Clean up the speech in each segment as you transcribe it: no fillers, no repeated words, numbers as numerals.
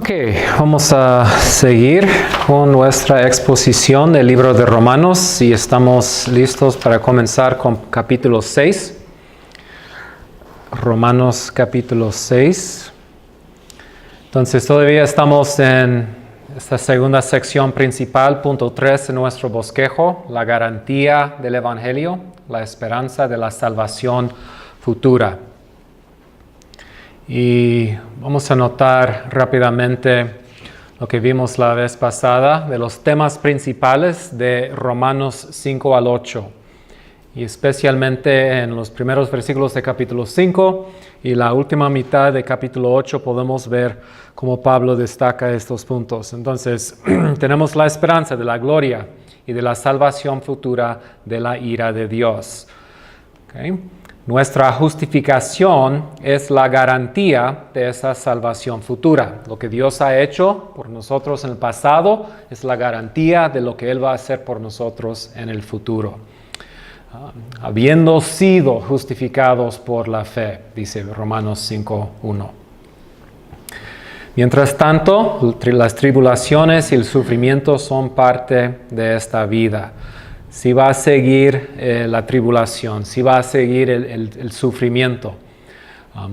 Ok, vamos a seguir con nuestra exposición del libro de Romanos y estamos listos para comenzar con capítulo 6. Romanos capítulo 6. Entonces todavía estamos en esta segunda sección principal, punto 3 en nuestro bosquejo, la garantía del Evangelio, la esperanza de la salvación futura. Y vamos a notar rápidamente lo que vimos la vez pasada de los temas principales de Romanos 5 al 8. Y especialmente en los primeros versículos de capítulo 5 y la última mitad de capítulo 8 podemos ver cómo Pablo destaca estos puntos. Entonces, tenemos la esperanza de la gloria y de la salvación futura de la ira de Dios. ¿Okay? Nuestra justificación es la garantía de esa salvación futura. Lo que Dios ha hecho por nosotros en el pasado es la garantía de lo que Él va a hacer por nosotros en el futuro. Habiendo sido justificados por la fe, dice Romanos 5:1. Mientras tanto, las tribulaciones y el sufrimiento son parte de esta vida. Si va a seguir la tribulación, si va a seguir el sufrimiento.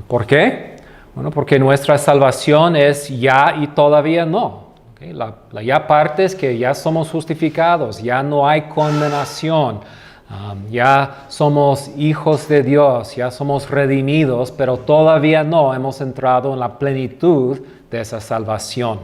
¿Por qué? Bueno, porque nuestra salvación es ya y todavía no. ¿Okay? La ya parte es que ya somos justificados, ya no hay condenación, ya somos hijos de Dios, ya somos redimidos, pero todavía no hemos entrado en la plenitud de esa salvación.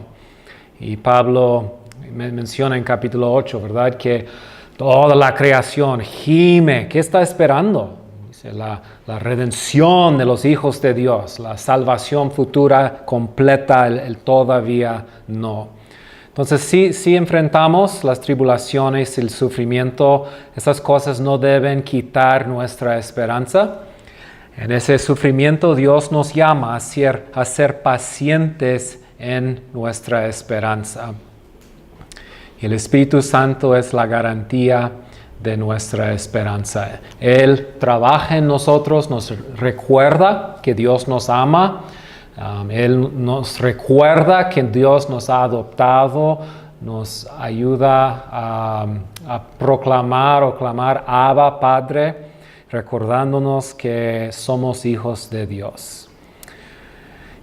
Y Pablo menciona en capítulo 8, ¿verdad? Que toda la creación gime. ¿Qué está esperando? Dice, la redención de los hijos de Dios, la salvación futura completa, el todavía no. Entonces, si enfrentamos las tribulaciones y el sufrimiento, esas cosas no deben quitar nuestra esperanza. En ese sufrimiento Dios nos llama a ser pacientes en nuestra esperanza. Y el Espíritu Santo es la garantía de nuestra esperanza. Él trabaja en nosotros, nos recuerda que Dios nos ama. Él nos recuerda que Dios nos ha adoptado, nos ayuda a proclamar o clamar Abba, Padre, recordándonos que somos hijos de Dios.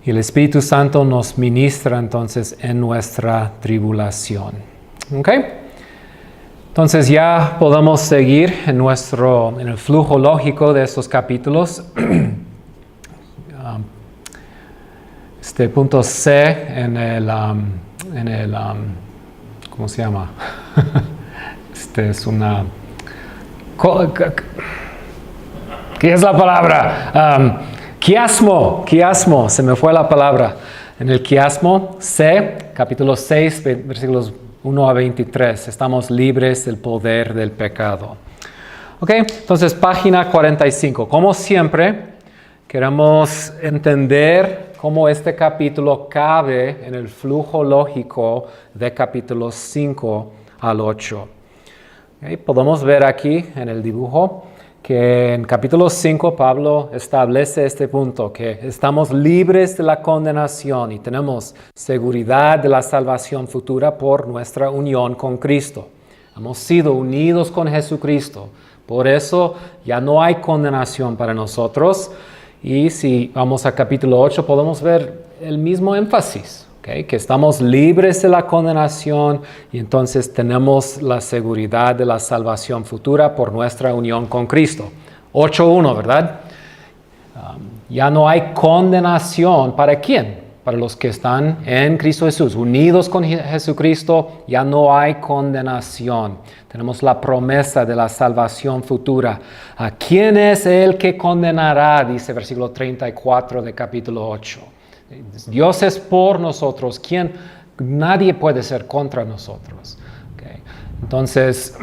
Y el Espíritu Santo nos ministra entonces en nuestra tribulación. ¿Okay? Entonces ya podemos seguir en el flujo lógico de estos capítulos. Este punto C en el ¿cómo se llama? Es una... ¿Qué es la palabra? Quiasmo, se me fue la palabra. En el quiasmo C, capítulo 6, versículos 1 a 23, estamos libres del poder del pecado. Ok, entonces página 45. Como siempre, queremos entender cómo este capítulo cabe en el flujo lógico de capítulos 5 al 8. Okay, podemos ver aquí en el dibujo que en capítulo 5 Pablo establece este punto, que estamos libres de la condenación y tenemos seguridad de la salvación futura por nuestra unión con Cristo. Hemos sido unidos con Jesucristo, por eso ya no hay condenación para nosotros. Y si vamos a capítulo 8 podemos ver el mismo énfasis, ¿okay? Que estamos libres de la condenación y entonces tenemos la seguridad de la salvación futura por nuestra unión con Cristo. 8:1, ¿verdad? Ya no hay condenación. ¿Para quién? Para los que están en Cristo Jesús, unidos con Jesucristo, ya no hay condenación. Tenemos la promesa de la salvación futura. ¿A quién es el que condenará? Dice versículo 34 de capítulo 8. Dios es por nosotros. Nadie puede ser contra nosotros. Okay. Entonces,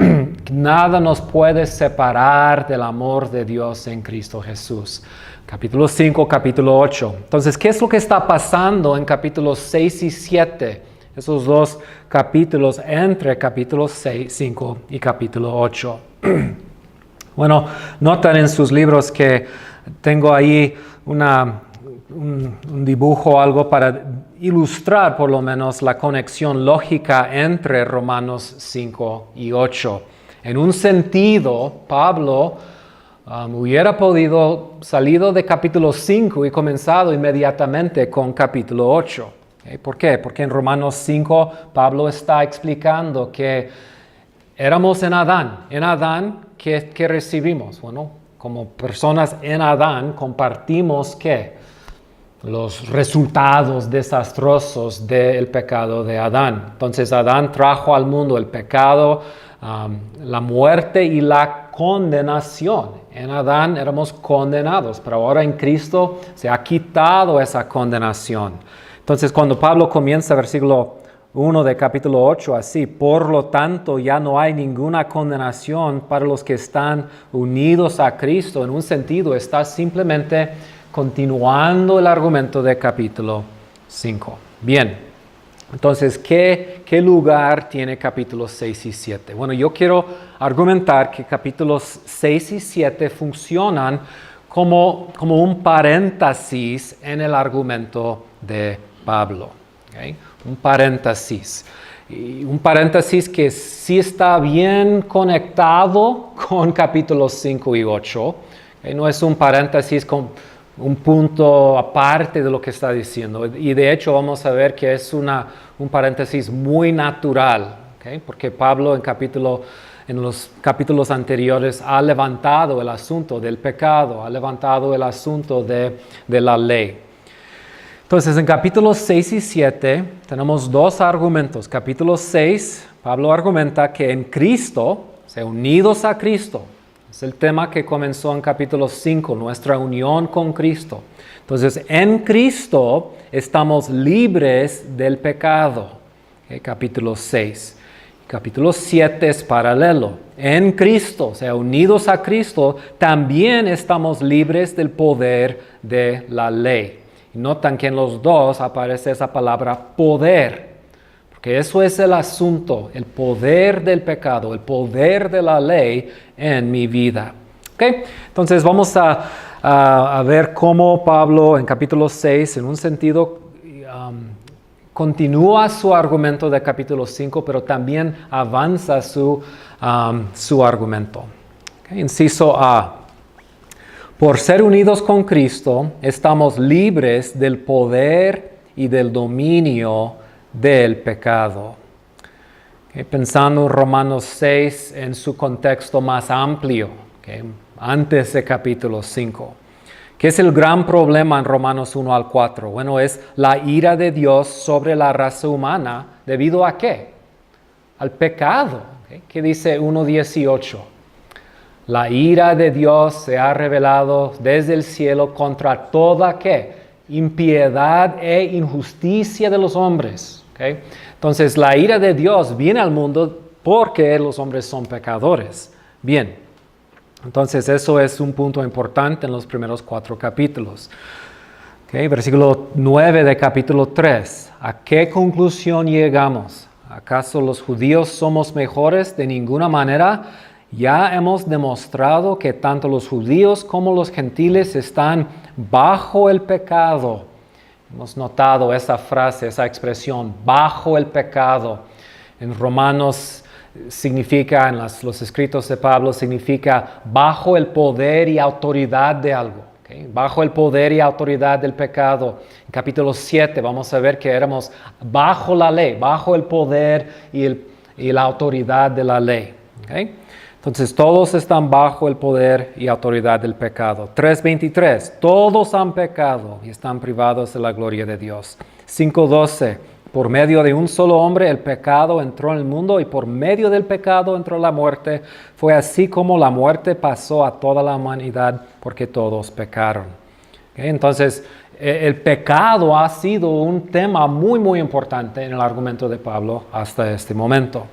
nada nos puede separar del amor de Dios en Cristo Jesús. Capítulo 5, capítulo 8. Entonces, ¿qué es lo que está pasando en capítulos 6 y 7? Esos dos capítulos entre capítulos 5 y capítulo 8. Bueno, notan en sus libros que tengo ahí una un dibujo, algo para ilustrar por lo menos la conexión lógica entre Romanos 5 y 8. En un sentido, Pablo hubiera podido salido de capítulo 5 y comenzado inmediatamente con capítulo 8. ¿Okay? ¿Por qué? Porque en Romanos 5 Pablo está explicando que éramos en Adán. En Adán, ¿qué recibimos? Bueno, como personas en Adán compartimos ¿qué? Los resultados desastrosos del pecado de Adán. Entonces Adán trajo al mundo el pecado, la muerte y la condenación. En Adán éramos condenados, pero ahora en Cristo se ha quitado esa condenación. Entonces cuando Pablo comienza versículo 1 de capítulo 8 así, por lo tanto ya no hay ninguna condenación para los que están unidos a Cristo. En un sentido está simplemente continuando el argumento de capítulo 5. Bien, entonces, ¿qué lugar tiene capítulos 6 y 7? Bueno, yo quiero argumentar que capítulos 6 y 7 funcionan como un paréntesis en el argumento de Pablo. ¿Okay? Un paréntesis. Y un paréntesis que sí está bien conectado con capítulos 5 y 8. ¿Okay? No es un paréntesis con un punto aparte de lo que está diciendo. Y de hecho vamos a ver que es un paréntesis muy natural, ¿okay? Porque Pablo en los capítulos anteriores ha levantado el asunto del pecado, ha levantado el asunto de la ley. Entonces en capítulos 6 y 7 tenemos dos argumentos. Capítulo 6, Pablo argumenta que en Cristo, o sea, unidos a Cristo, es el tema que comenzó en capítulo 5, nuestra unión con Cristo. Entonces, en Cristo estamos libres del pecado. ¿Okay? Capítulo 6. Capítulo 7 es paralelo. En Cristo, o sea, unidos a Cristo, también estamos libres del poder de la ley. Y notan que en los dos aparece esa palabra poder. Porque eso es el asunto, el poder del pecado, el poder de la ley en mi vida. ¿Okay? Entonces vamos a ver cómo Pablo en capítulo 6, en un sentido, continúa su argumento de capítulo 5, pero también avanza su argumento. ¿Okay? Inciso A. Por ser unidos con Cristo, estamos libres del poder y del dominio del pecado. Okay, pensando en Romanos 6 en su contexto más amplio, okay, antes de capítulo 5. ¿Qué es el gran problema en Romanos 1 al 4? Bueno, es la ira de Dios sobre la raza humana. ¿Debido a qué? Al pecado. Okay, ¿qué dice 1:18? La ira de Dios se ha revelado desde el cielo contra toda ¿qué? Impiedad e injusticia de los hombres. ¿Okay? Entonces, la ira de Dios viene al mundo porque los hombres son pecadores. Bien, entonces eso es un punto importante en los primeros 4 capítulos. ¿Okay? Versículo 9 de capítulo 3. ¿A qué conclusión llegamos? ¿Acaso los judíos somos mejores? De ninguna manera. Ya hemos demostrado que tanto los judíos como los gentiles están bajo el pecado. Hemos notado esa frase, esa expresión, bajo el pecado. En Romanos significa, en los escritos de Pablo, significa bajo el poder y autoridad de algo. ¿Okay? Bajo el poder y autoridad del pecado. En capítulo 7 vamos a ver que éramos bajo la ley, bajo el poder y la autoridad de la ley. ¿Okay? Entonces, todos están bajo el poder y autoridad del pecado. 3:23, todos han pecado y están privados de la gloria de Dios. 5:12, por medio de un solo hombre el pecado entró en el mundo y por medio del pecado entró la muerte. Fue así como la muerte pasó a toda la humanidad porque todos pecaron. ¿Okay? Entonces, el pecado ha sido un tema muy, muy importante en el argumento de Pablo hasta este momento.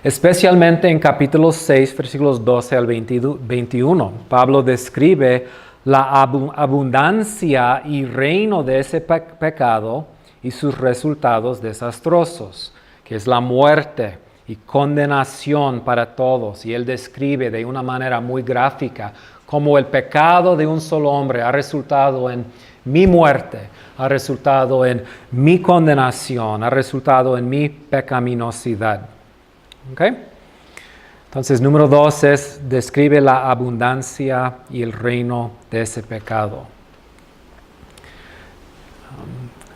Especialmente en capítulo 6, versículos 12 al 21, Pablo describe la abundancia y reino de ese pecado y sus resultados desastrosos, que es la muerte y condenación para todos. Y él describe de una manera muy gráfica cómo el pecado de un solo hombre ha resultado en mi muerte, ha resultado en mi condenación, ha resultado en mi pecaminosidad. ¿Ok? Entonces, número 2 describe la abundancia y el reino de ese pecado.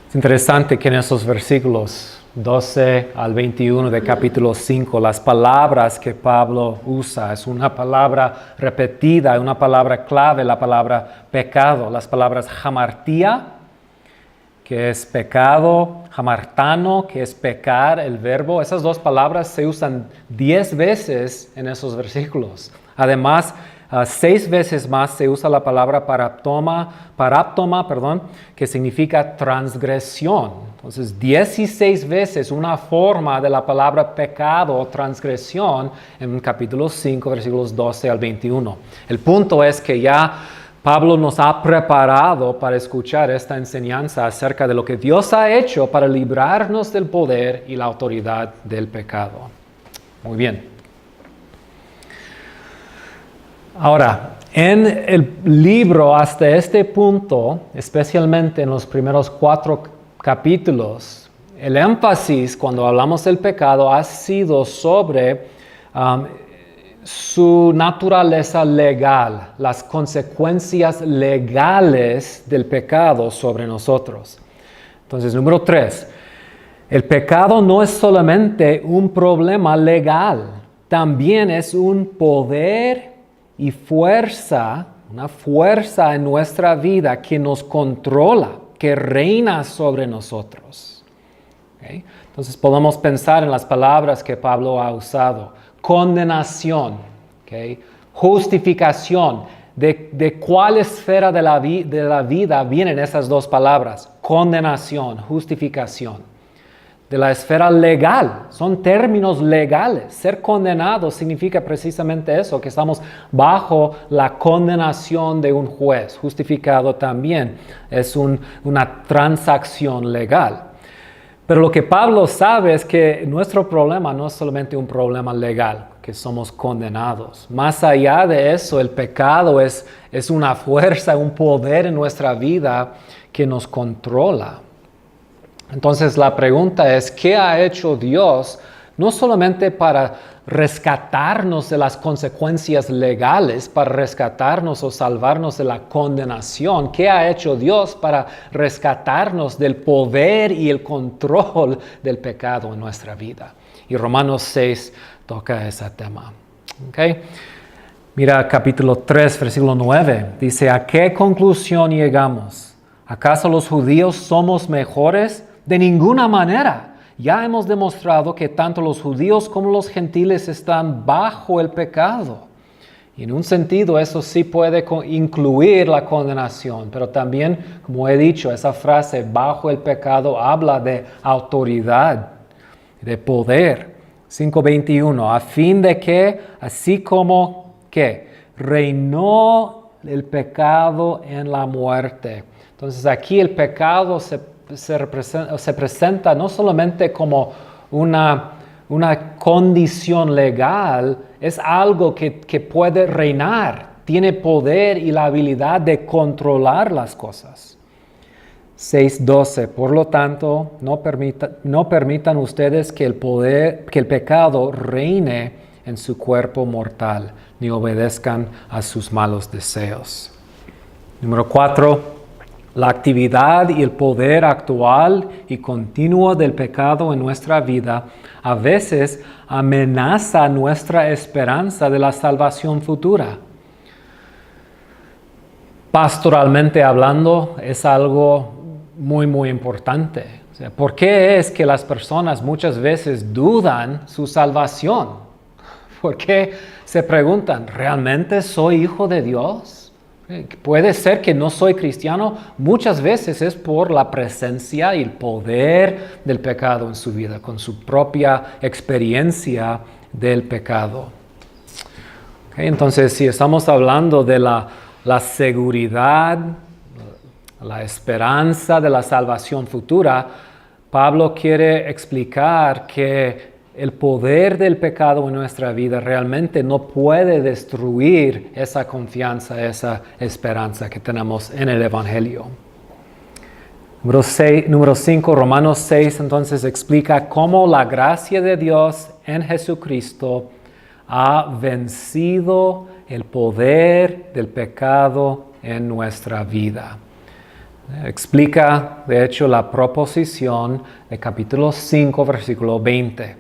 Es interesante que en esos versículos 12 al 21 de capítulo 5, las palabras que Pablo usa, es una palabra repetida, una palabra clave, la palabra pecado. Las palabras hamartía, que es pecado, hamartano, que es pecar, el verbo. Esas dos palabras se usan 10 veces en esos versículos. Además, 6 veces más se usa la palabra paráptoma, que significa transgresión. Entonces, 16 veces una forma de la palabra pecado o transgresión en capítulo 5, versículos 12 al 21. El punto es que ya Pablo nos ha preparado para escuchar esta enseñanza acerca de lo que Dios ha hecho para librarnos del poder y la autoridad del pecado. Muy bien. Ahora, en el libro hasta este punto, especialmente en los primeros 4 capítulos, el énfasis cuando hablamos del pecado ha sido sobre su naturaleza legal, las consecuencias legales del pecado sobre nosotros. Entonces, número 3, el pecado no es solamente un problema legal, también es un poder y fuerza, una fuerza en nuestra vida que nos controla, que reina sobre nosotros. ¿Okay? Entonces podemos pensar en las palabras que Pablo ha usado. Condenación, ¿okay? Justificación. ¿De cuál esfera de la vida vienen esas dos palabras? Condenación, justificación. De la esfera legal, son términos legales. Ser condenado significa precisamente eso, que estamos bajo la condenación de un juez. Justificado también es una transacción legal. Pero lo que Pablo sabe es que nuestro problema no es solamente un problema legal, que somos condenados. Más allá de eso, el pecado es una fuerza, un poder en nuestra vida que nos controla. Entonces la pregunta es, ¿qué ha hecho Dios no solamente para rescatarnos de las consecuencias legales, para rescatarnos o salvarnos de la condenación? ¿Qué ha hecho Dios para rescatarnos del poder y el control del pecado en nuestra vida? Y Romanos 6 toca ese tema. ¿Okay? Mira capítulo 3, versículo 9. Dice, ¿a qué conclusión llegamos? ¿Acaso los judíos somos mejores? De ninguna manera. Ya hemos demostrado que tanto los judíos como los gentiles están bajo el pecado. Y en un sentido eso sí puede incluir la condenación, pero también, como he dicho, esa frase bajo el pecado habla de autoridad, de poder. 5:21, a fin de que, así como que reinó el pecado en la muerte. Entonces aquí el pecado se presenta no solamente como una condición legal, es algo que puede reinar, tiene poder y la habilidad de controlar las cosas. 6:12, por lo tanto, no permitan ustedes que el pecado reine en su cuerpo mortal, ni obedezcan a sus malos deseos. Número 4. La actividad y el poder actual y continuo del pecado en nuestra vida a veces amenaza nuestra esperanza de la salvación futura. Pastoralmente hablando, es algo muy, muy importante. O sea, ¿por qué es que las personas muchas veces dudan su salvación? ¿Por qué se preguntan, ¿realmente soy hijo de Dios? Puede ser que no soy cristiano, muchas veces es por la presencia y el poder del pecado en su vida, con su propia experiencia del pecado. Okay, entonces, si estamos hablando de la seguridad, la esperanza de la salvación futura, Pablo quiere explicar que el poder del pecado en nuestra vida realmente no puede destruir esa confianza, esa esperanza que tenemos en el Evangelio. Número 5, Romanos 6, entonces explica cómo la gracia de Dios en Jesucristo ha vencido el poder del pecado en nuestra vida. Explica, de hecho, la proposición de capítulo 5, versículo 20.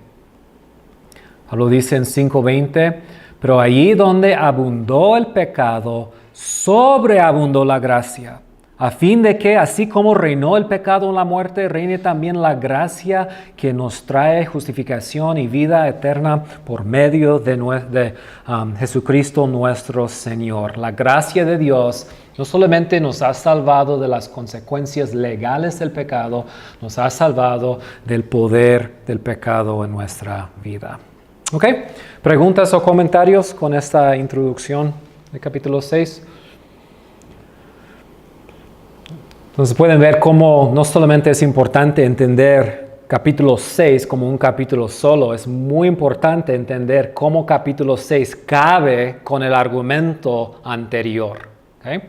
Pablo dice en 5:20, pero allí donde abundó el pecado, sobreabundó la gracia, a fin de que, así como reinó el pecado en la muerte, reine también la gracia que nos trae justificación y vida eterna por medio de Jesucristo nuestro Señor. La gracia de Dios no solamente nos ha salvado de las consecuencias legales del pecado, nos ha salvado del poder del pecado en nuestra vida. ¿Ok? ¿Preguntas o comentarios con esta introducción de capítulo 6? Entonces pueden ver cómo no solamente es importante entender capítulo 6 como un capítulo solo, es muy importante entender cómo capítulo 6 cabe con el argumento anterior. ¿Okay?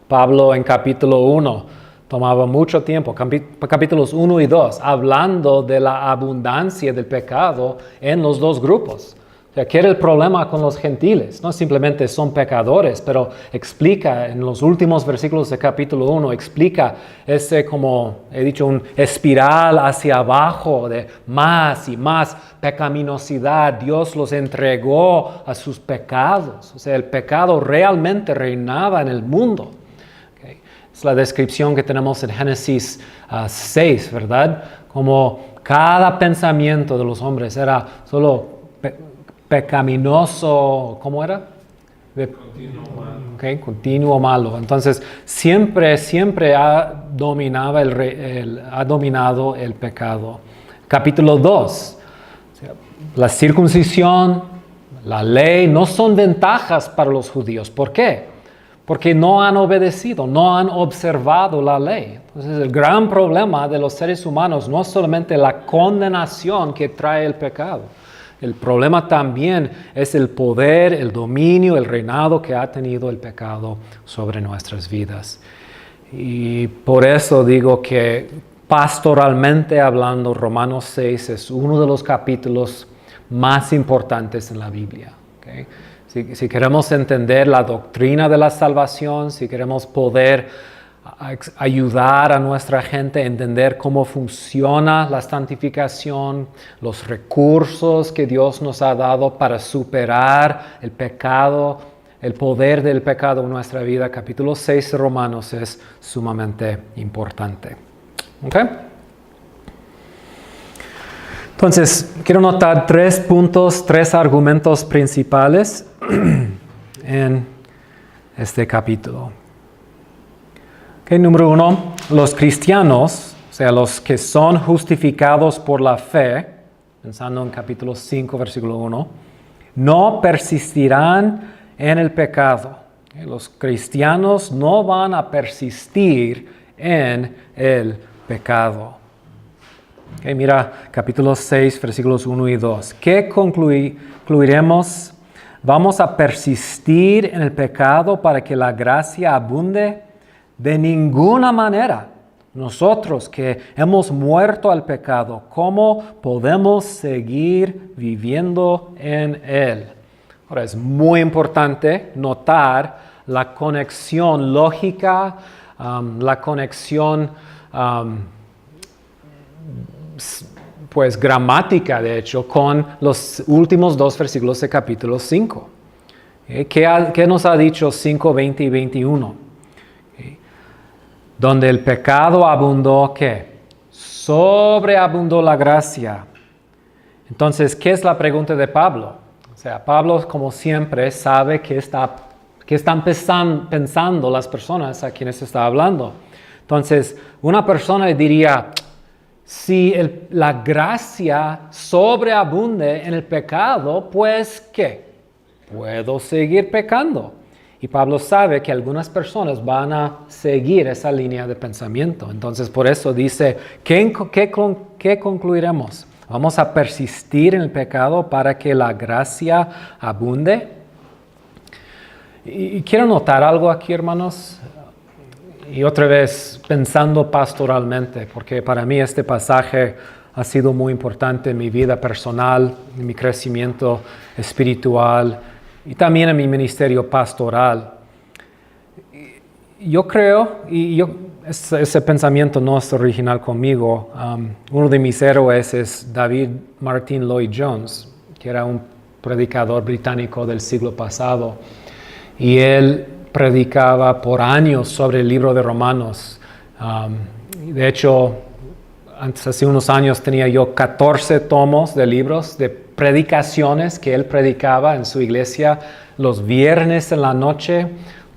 Pablo en capítulo 1 tomaba mucho tiempo, capítulos 1 y 2, hablando de la abundancia del pecado en los dos grupos. O sea, ¿qué era el problema con los gentiles? No simplemente son pecadores, pero explica en los últimos versículos de capítulo 1, explica ese, como he dicho, un espiral hacia abajo de más y más pecaminosidad. Dios los entregó a sus pecados. O sea, el pecado realmente reinaba en el mundo. Okay. Es la descripción que tenemos en Génesis 6, ¿verdad? Como cada pensamiento de los hombres era solo pecaminoso, ¿cómo era? Continuo malo. Entonces, siempre ha dominado el pecado. Capítulo 2. La circuncisión, la ley, no son ventajas para los judíos. ¿Por qué? Porque no han obedecido, no han observado la ley. Entonces, el gran problema de los seres humanos no es solamente la condenación que trae el pecado. El problema también es el poder, el dominio, el reinado que ha tenido el pecado sobre nuestras vidas. Y por eso digo que pastoralmente hablando, Romanos 6 es uno de los capítulos más importantes en la Biblia. ¿Okay? Si queremos entender la doctrina de la salvación, si queremos poder ayudar a nuestra gente a entender cómo funciona la santificación, los recursos que Dios nos ha dado para superar el pecado, el poder del pecado en nuestra vida, capítulo 6 de Romanos es sumamente importante. ¿Ok? Entonces, quiero notar 3 puntos, 3 argumentos principales en este capítulo. Okay, número 1, los cristianos, o sea, los que son justificados por la fe, pensando en capítulo 5, versículo 1, no persistirán en el pecado. Okay, los cristianos no van a persistir en el pecado. Okay, mira capítulo 6, versículos 1 y 2. ¿Qué concluiremos? ¿Vamos a persistir en el pecado para que la gracia abunde? De ninguna manera. Nosotros que hemos muerto al pecado, ¿cómo podemos seguir viviendo en él? Ahora, es muy importante notar la conexión lógica, la conexión pues gramática, de hecho, con los últimos 2 versículos de capítulo 5. ¿Qué nos ha dicho 5, 20 y 21? Donde el pecado abundó, ¿qué? Sobreabundó la gracia. Entonces, ¿qué es la pregunta de Pablo? O sea, Pablo, como siempre, sabe qué están pensando las personas a quienes está hablando. Entonces, una persona diría, si la gracia sobreabunde en el pecado, pues, ¿qué? Puedo seguir pecando. Y Pablo sabe que algunas personas van a seguir esa línea de pensamiento. Entonces, por eso dice, ¿qué concluiremos? ¿Vamos a persistir en el pecado para que la gracia abunde? Y quiero notar algo aquí, hermanos. Y otra vez pensando pastoralmente, porque para mí este pasaje ha sido muy importante en mi vida personal, en mi crecimiento espiritual y también en mi ministerio pastoral. Yo creo, ese pensamiento no es original conmigo. Uno de mis héroes es David Martyn Lloyd-Jones, que era un predicador británico del siglo pasado. Y él predicaba por años sobre el libro de Romanos. De hecho, hace unos años tenía yo 14 tomos de libros de predicaciones que él predicaba en su iglesia los viernes en la noche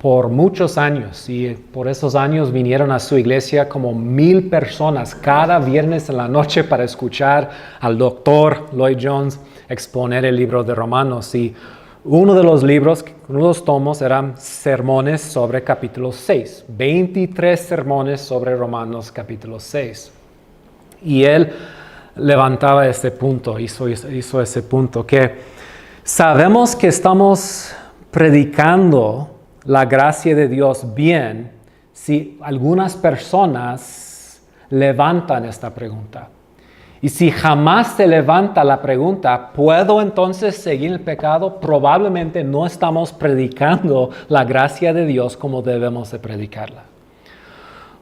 por muchos años. Y por esos años vinieron a su iglesia como 1,000 personas cada viernes en la noche para escuchar al doctor Lloyd-Jones exponer el libro de Romanos. Y uno de los libros, uno de los tomos, eran sermones sobre capítulo 6. 23 sermones sobre Romanos capítulo 6. Y él levantaba este punto, hizo ese punto, que sabemos que estamos predicando la gracia de Dios bien si algunas personas levantan esta pregunta. Y si jamás se levanta la pregunta, ¿puedo entonces seguir el pecado? Probablemente no estamos predicando la gracia de Dios como debemos de predicarla.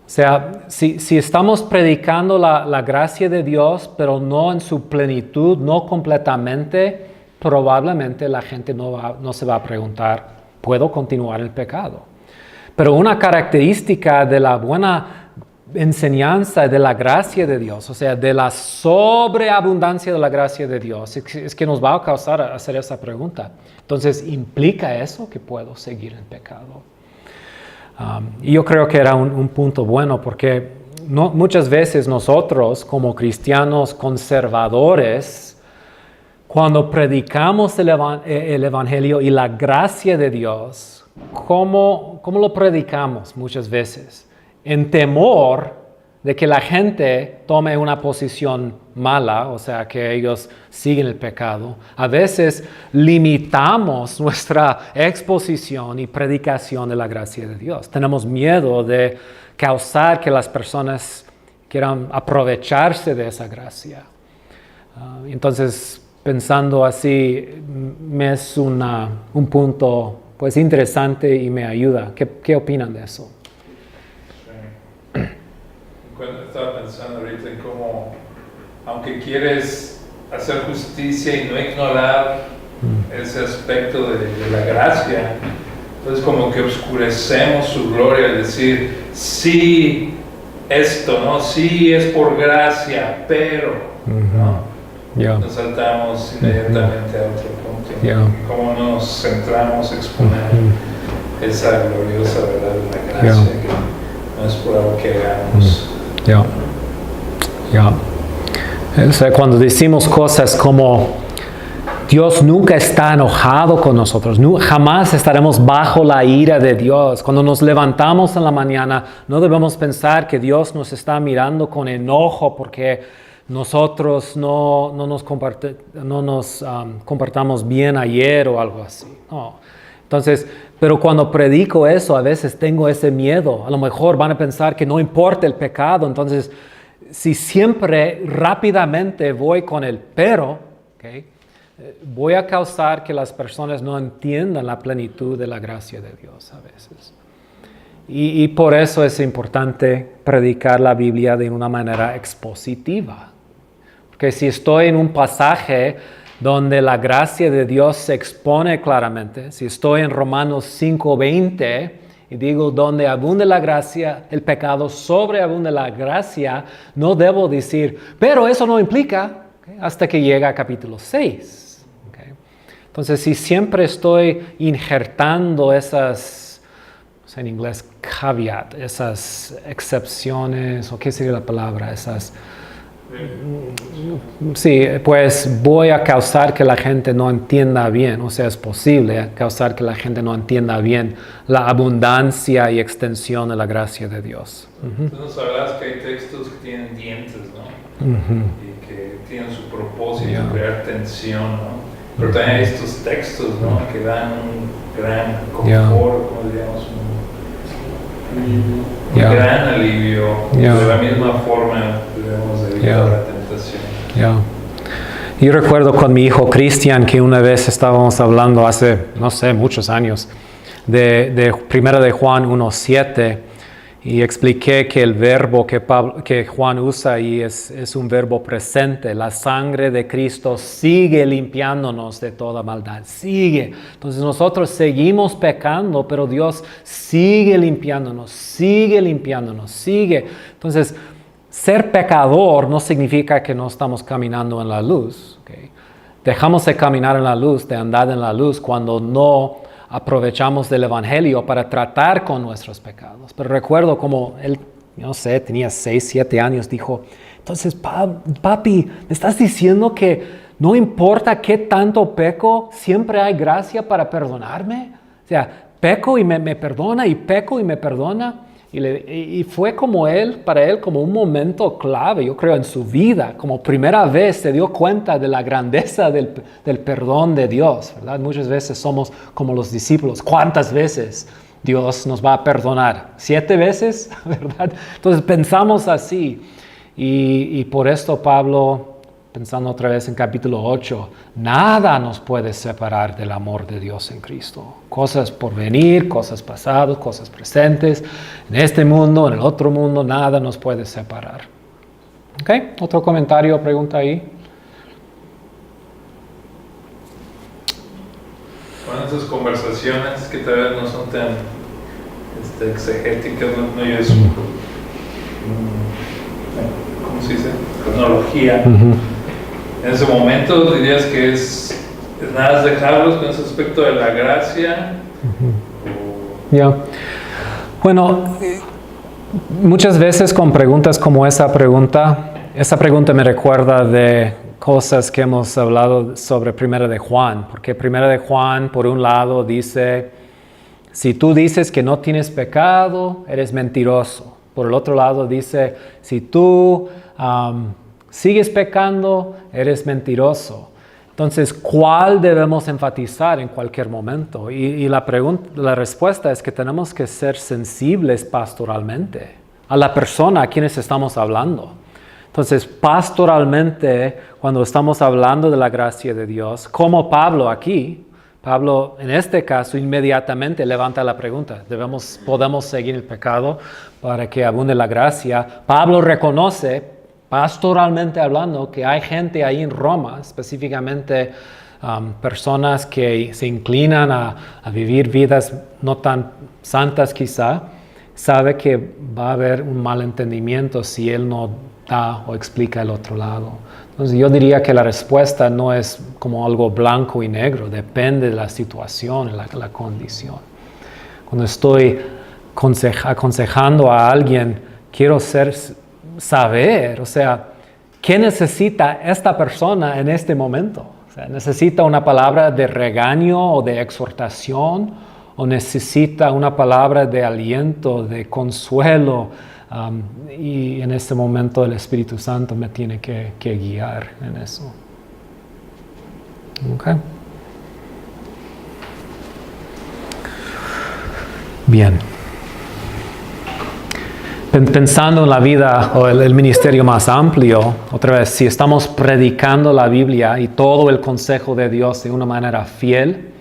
O sea, si estamos predicando la gracia de Dios, pero no en su plenitud, no completamente, probablemente la gente no se va a preguntar, ¿puedo continuar el pecado? Pero una característica de la buena enseñanza de la gracia de Dios, o sea, de la sobreabundancia de la gracia de Dios, es que nos va a causar hacer esa pregunta. Entonces, ¿implica eso que puedo seguir el pecado? Y yo creo que era un punto bueno, porque muchas veces nosotros, como cristianos conservadores, cuando predicamos el Evangelio y la gracia de Dios, ¿cómo lo predicamos muchas veces? En temor de que la gente tome una posición mala, o sea, que ellos siguen el pecado. A veces limitamos nuestra exposición y predicación de la gracia de Dios. Tenemos miedo de causar que las personas quieran aprovecharse de esa gracia. Entonces, pensando así, me es un punto pues interesante y me ayuda. ¿Qué opinan de eso? Cuando estaba pensando ahorita en cómo, aunque quieres hacer justicia y no ignorar ese aspecto de la gracia, entonces como que oscurecemos su gloria al decir, sí, esto, ¿no? Sí es por gracia, pero, ¿no? Yeah. Nos saltamos inmediatamente a otro punto. Yeah. Cómo nos centramos a exponer esa gloriosa verdad de la gracia, que no es por algo que hagamos. O sea, cuando decimos cosas como Dios nunca está enojado con nosotros, jamás estaremos bajo la ira de Dios. Cuando nos levantamos en la mañana, no debemos pensar que Dios nos está mirando con enojo porque nosotros no nos comportamos bien ayer o algo así. No. Entonces, pero cuando predico eso, a veces tengo ese miedo. A lo mejor van a pensar que no importa el pecado. Entonces, si siempre rápidamente voy con el pero, voy a causar que las personas no entiendan la plenitud de la gracia de Dios a veces. Y por eso es importante predicar la Biblia de una manera expositiva. Porque si estoy en un pasaje donde la gracia de Dios se expone claramente, si estoy en Romanos 5:20 y digo donde abunde la gracia, el pecado sobreabunde la gracia, no debo decir, pero eso no implica, hasta que llega a capítulo 6. Entonces, si siempre estoy injertando esas, en inglés, caveat, esas excepciones, o qué sería la palabra, sí, pues voy a causar que la gente no entienda bien, o sea, es posible causar que la gente no entienda bien la abundancia y extensión de la gracia de Dios. Tú nos hablabas que hay textos que tienen dientes, ¿no? Y que tienen su propósito, crear tensión, ¿no? Pero también hay estos textos, ¿no? Que dan un gran confort, como diríamos, un un Yeah. gran alivio. Yeah. De la misma forma debemos de evitar Yeah. la tentación. Ya. Yo recuerdo con mi hijo Cristian que una vez estábamos hablando hace, no sé, muchos años, de 1 de Juan 1:7 y expliqué que el verbo que Juan usa ahí es un verbo presente. La sangre de Cristo sigue limpiándonos de toda maldad, sigue. Entonces nosotros seguimos pecando, pero Dios sigue limpiándonos, sigue limpiándonos, sigue. Entonces, ser pecador no significa que no estamos caminando en la luz. ¿Okay? Dejamos de caminar en la luz, de andar en la luz, cuando no aprovechamos del Evangelio para tratar con nuestros pecados. Pero recuerdo como él, no sé, tenía 6, 7 años, dijo, entonces, papi, ¿me estás diciendo que no importa qué tanto peco, siempre hay gracia para perdonarme? O sea, peco y me perdona, y peco y me perdona. Y fue para él como un momento clave, yo creo, en su vida. Como primera vez se dio cuenta de la grandeza del perdón de Dios, ¿verdad? Muchas veces somos como los discípulos. ¿Cuántas veces Dios nos va a perdonar? 7 veces, ¿verdad? Entonces pensamos así. Y por esto Pablo, pensando otra vez en capítulo 8, nada nos puede separar del amor de Dios en Cristo. Cosas por venir, cosas pasadas, cosas presentes, en este mundo, en el otro mundo, nada nos puede separar. ¿Ok? ¿Otro comentario o pregunta ahí? Bueno, esas conversaciones que tal vez no son tan exegéticas, no es ¿cómo se dice? Tecnología. En ese momento dirías que es nada más dejarlos con ese aspecto de la gracia. Ya. Bueno, muchas veces con preguntas como esa pregunta me recuerda de cosas que hemos hablado sobre 1 de Juan, porque 1 de Juan, por un lado, dice, si tú dices que no tienes pecado, eres mentiroso. Por el otro lado dice, si tú sigues pecando, eres mentiroso. Entonces, ¿cuál debemos enfatizar en cualquier momento? Y la respuesta es que tenemos que ser sensibles pastoralmente a la persona a quienes estamos hablando. Entonces, pastoralmente, cuando estamos hablando de la gracia de Dios, como Pablo aquí, Pablo en este caso inmediatamente levanta la pregunta, ¿podemos seguir el pecado para que abunde la gracia? Pablo reconoce, pastoralmente hablando, que hay gente ahí en Roma, específicamente personas que se inclinan a vivir vidas no tan santas quizá, sabe que va a haber un malentendimiento si él no da o explica el otro lado. Entonces yo diría que la respuesta no es como algo blanco y negro, depende de la situación, la condición. Cuando estoy aconsejando a alguien, quiero saber, o sea, ¿qué necesita esta persona en este momento? O sea, ¿necesita una palabra de regaño o de exhortación? ¿O necesita una palabra de aliento, de consuelo? Y en este momento el Espíritu Santo me tiene que guiar en eso. ¿Ok? Bien. Pensando en la vida o el ministerio más amplio, otra vez, si estamos predicando la Biblia y todo el consejo de Dios de una manera fiel,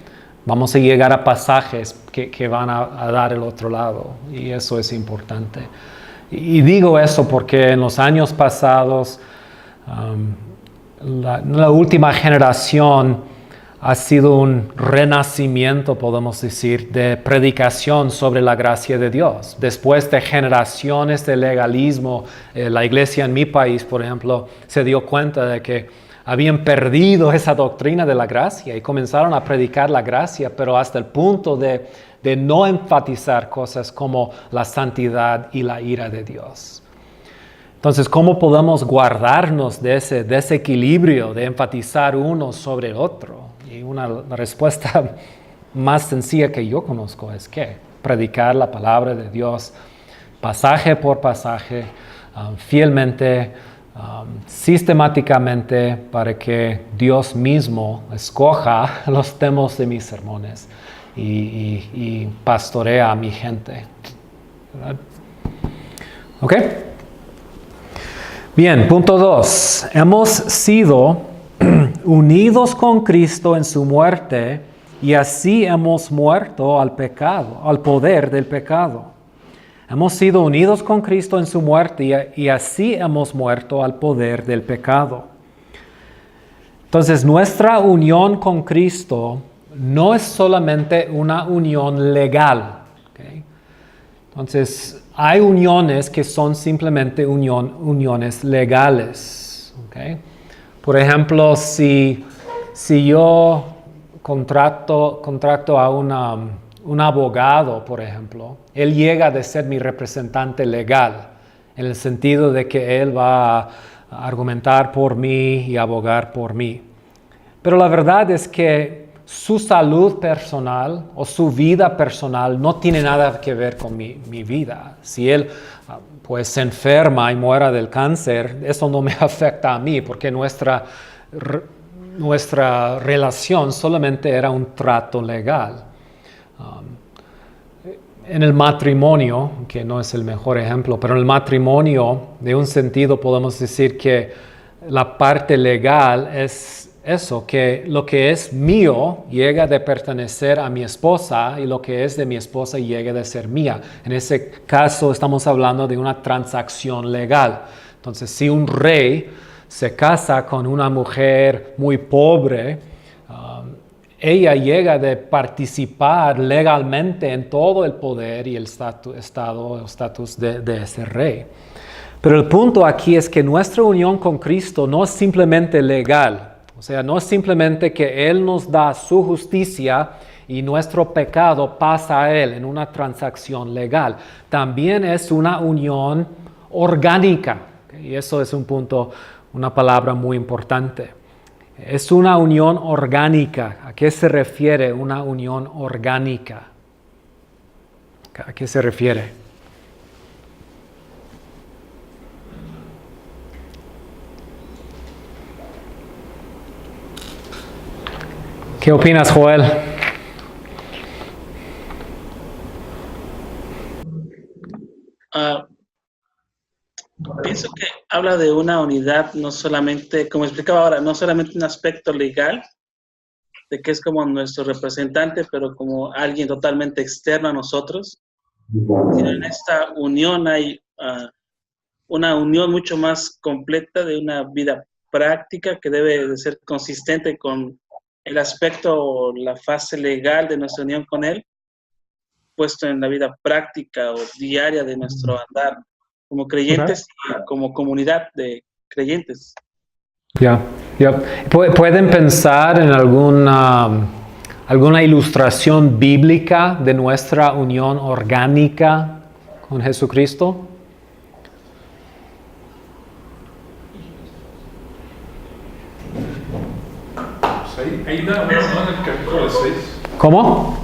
vamos a llegar a pasajes que van a dar el otro lado, y eso es importante. Y digo eso porque en los años pasados, la última generación ha sido un renacimiento, podemos decir, de predicación sobre la gracia de Dios. Después de generaciones de legalismo, la iglesia en mi país, por ejemplo, se dio cuenta de que habían perdido esa doctrina de la gracia y comenzaron a predicar la gracia, pero hasta el punto de no enfatizar cosas como la santidad y la ira de Dios. Entonces, ¿cómo podemos guardarnos de ese desequilibrio de enfatizar uno sobre el otro? Y la respuesta más sencilla que yo conozco es que predicar la palabra de Dios pasaje por pasaje, fielmente, sistemáticamente, para que Dios mismo escoja los temas de mis sermones y pastorea a mi gente, ¿verdad? ¿Ok? Bien, punto 2. Hemos sido unidos con Cristo en su muerte y así hemos muerto al pecado, al poder del pecado. Hemos sido unidos con Cristo en su muerte y así hemos muerto al poder del pecado. Entonces, nuestra unión con Cristo no es solamente una unión legal. ¿Okay? Entonces, hay uniones que son simplemente uniones legales. ¿Okay? Por ejemplo, si yo contrato a un abogado, por ejemplo, él llega a ser mi representante legal, en el sentido de que él va a argumentar por mí y abogar por mí. Pero la verdad es que su salud personal o su vida personal no tiene nada que ver con mi vida. Si él pues se enferma y muera del cáncer, eso no me afecta a mí, porque nuestra relación solamente era un trato legal. En el matrimonio, que no es el mejor ejemplo, pero en el matrimonio, de un sentido podemos decir que la parte legal es eso, que lo que es mío llega de pertenecer a mi esposa y lo que es de mi esposa llega de ser mía. En ese caso estamos hablando de una transacción legal. Entonces, si un rey se casa con una mujer muy pobre, ella llega de participar legalmente en todo el poder y el estatus de ese rey. Pero el punto aquí es que nuestra unión con Cristo no es simplemente legal. O sea, no es simplemente que Él nos da su justicia y nuestro pecado pasa a Él en una transacción legal. También es una unión orgánica. Y eso es un punto, una palabra muy importante. Es una unión orgánica. ¿A qué se refiere una unión orgánica? ¿A qué se refiere? ¿Qué opinas, Joel? Pienso que habla de una unidad, no solamente, como explicaba ahora, no solamente un aspecto legal, de que es como nuestro representante, pero como alguien totalmente externo a nosotros, sino en esta unión hay una unión mucho más completa de una vida práctica que debe de ser consistente con el aspecto o la fase legal de nuestra unión con Él, puesto en la vida práctica o diaria de nuestro andar como creyentes y como comunidad de creyentes. ¿Pueden pensar en alguna ilustración bíblica de nuestra unión orgánica con Jesucristo? Hay una en el capítulo 6. ¿Cómo?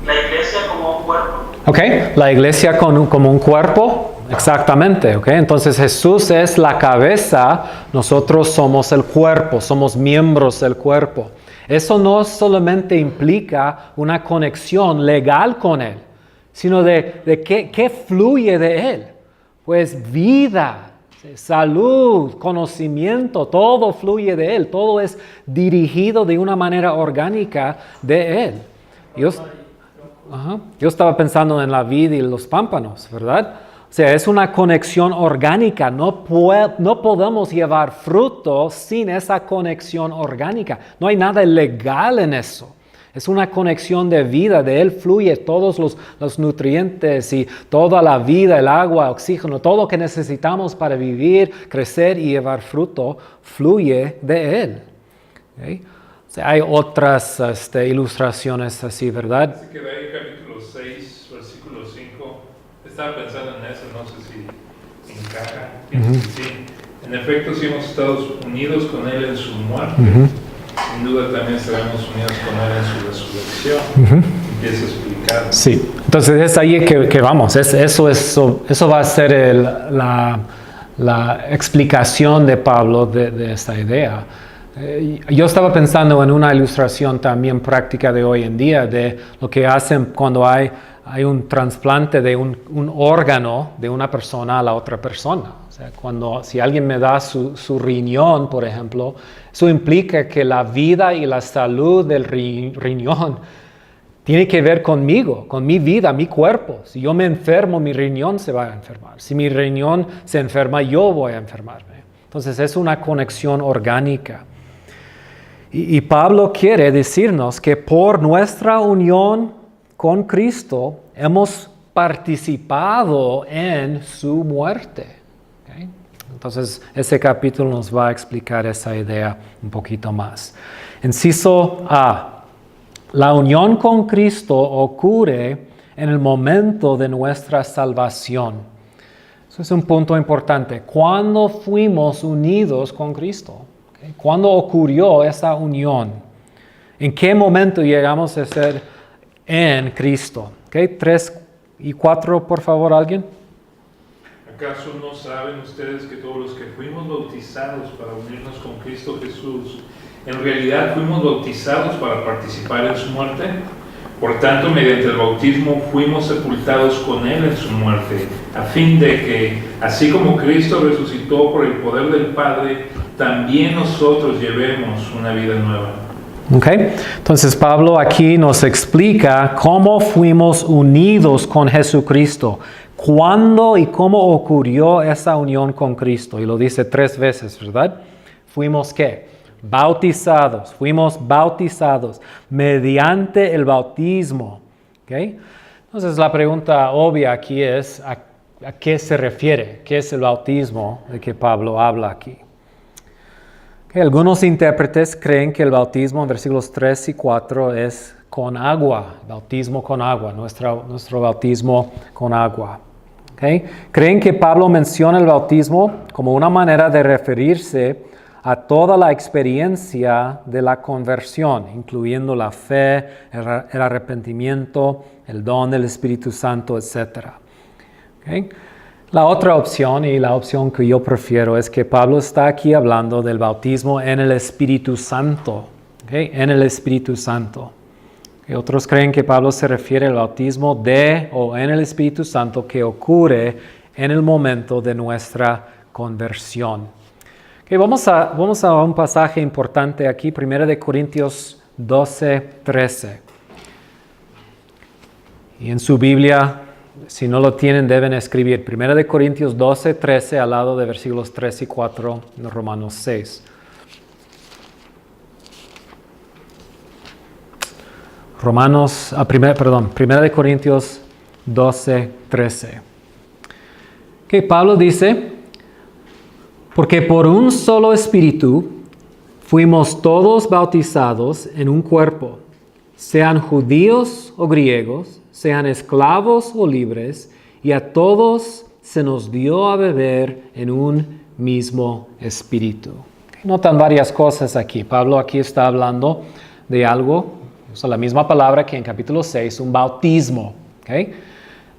La iglesia como un cuerpo. Ok, la iglesia como un cuerpo. Exactamente, ¿ok? Entonces Jesús es la cabeza, nosotros somos el cuerpo, somos miembros del cuerpo. Eso no solamente implica una conexión legal con Él, sino de qué fluye de Él. Pues vida, salud, conocimiento, todo fluye de Él, todo es dirigido de una manera orgánica de Él. Yo estaba pensando en la vid y los pámpanos, ¿verdad? O sea, es una conexión orgánica. No podemos llevar fruto sin esa conexión orgánica. No hay nada ilegal en eso. Es una conexión de vida. De Él fluye todos los nutrientes y toda la vida, el agua, oxígeno, todo lo que necesitamos para vivir, crecer y llevar fruto, fluye de Él. ¿Okay? O sea, hay otras ilustraciones así, ¿verdad? Así que de ahí capítulo 6, versículo 5. Estaba pensando en eso, no sé si encaja. Sí. En efecto, si hemos estado unidos con Él en su muerte, sin duda también estaremos unidos con Él en su resurrección. Empieza a explicar. Sí, entonces es ahí que vamos. Eso va a ser la explicación de Pablo de esta idea. Yo estaba pensando en una ilustración también práctica de hoy en día de lo que hacen cuando hay hay un trasplante de un órgano de una persona a la otra persona. O sea, si alguien me da su riñón, por ejemplo, eso implica que la vida y la salud del riñón tiene que ver conmigo, con mi vida, mi cuerpo. Si yo me enfermo, mi riñón se va a enfermar. Si mi riñón se enferma, yo voy a enfermarme. Entonces es una conexión orgánica. Y Pablo quiere decirnos que por nuestra unión con Cristo hemos participado en su muerte. ¿Okay? Entonces ese capítulo nos va a explicar esa idea un poquito más. Inciso A. La unión con Cristo ocurre en el momento de nuestra salvación. Eso es un punto importante. ¿Cuándo fuimos unidos con Cristo? ¿Okay? ¿Cuándo ocurrió esa unión? ¿En qué momento llegamos a ser en Cristo? ¿Okay? 3 y 4, por favor, ¿alguien? ¿Acaso no saben ustedes que todos los que fuimos bautizados para unirnos con Cristo Jesús, en realidad fuimos bautizados para participar en su muerte? Por tanto, mediante el bautismo fuimos sepultados con Él en su muerte, a fin de que, así como Cristo resucitó por el poder del Padre, también nosotros llevemos una vida nueva. Okay. Entonces Pablo aquí nos explica cómo fuimos unidos con Jesucristo, cuándo y cómo ocurrió esa unión con Cristo. Y lo dice 3 veces, ¿verdad? Fuimos ¿qué? Bautizados, fuimos bautizados mediante el bautismo. ¿Okay? Entonces la pregunta obvia aquí es, ¿a qué se refiere? ¿Qué es el bautismo de que Pablo habla aquí? Okay, algunos intérpretes creen que el bautismo en versículos 3 y 4 es con agua, bautismo con agua, nuestro bautismo con agua. Okay? Creen que Pablo menciona el bautismo como una manera de referirse a toda la experiencia de la conversión, incluyendo la fe, el arrepentimiento, el don del Espíritu Santo, etc. ¿Okay? La otra opción, y la opción que yo prefiero, es que Pablo está aquí hablando del bautismo en el Espíritu Santo. ¿Okay? En el Espíritu Santo. ¿Okay? Otros creen que Pablo se refiere al bautismo de o en el Espíritu Santo que ocurre en el momento de nuestra conversión. Okay, vamos a un pasaje importante aquí, 1 Corintios 12, 13. Y en su Biblia, si no lo tienen, deben escribir 1 Corintios 12, 13 al lado de versículos 3 y 4 en Romanos 6. Primera de Corintios 12, 13. Que Pablo dice, porque por un solo espíritu fuimos todos bautizados en un cuerpo, sean judíos o griegos, sean esclavos o libres, y a todos se nos dio a beber en un mismo espíritu. Notan varias cosas aquí. Pablo aquí está hablando de algo, usa la misma palabra que en capítulo 6, un bautismo. ¿Okay?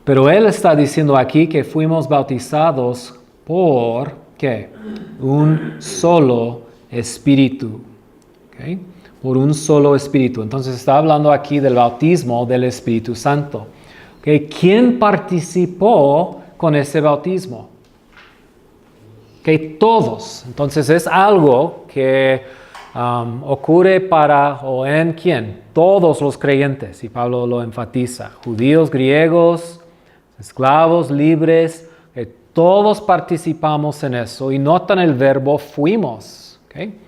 Pero él está diciendo aquí que fuimos bautizados por ¿qué? Un solo espíritu. ¿Okay? Por un solo espíritu. Entonces está hablando aquí del bautismo del Espíritu Santo. ¿Okay? ¿Quién participó con ese bautismo? ¿Okay? Todos. Entonces es algo que ocurre para o en ¿quién? Todos los creyentes. Y Pablo lo enfatiza. Judíos, griegos, esclavos, libres. Todos participamos en eso y notan el verbo fuimos. ¿Okay?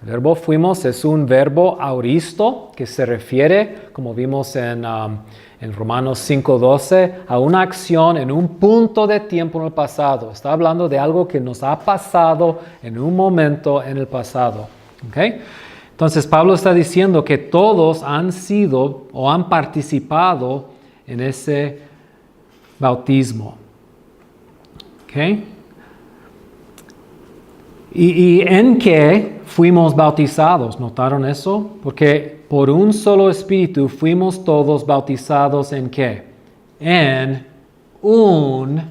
El verbo fuimos es un verbo auristo que se refiere, como vimos en Romanos 5:12, a una acción en un punto de tiempo en el pasado. Está hablando de algo que nos ha pasado en un momento en el pasado. ¿Okay? Entonces Pablo está diciendo que todos han sido o han participado en ese bautismo. Okay. ¿Y en qué fuimos bautizados? ¿Notaron eso? Porque por un solo espíritu fuimos todos bautizados ¿en qué? En un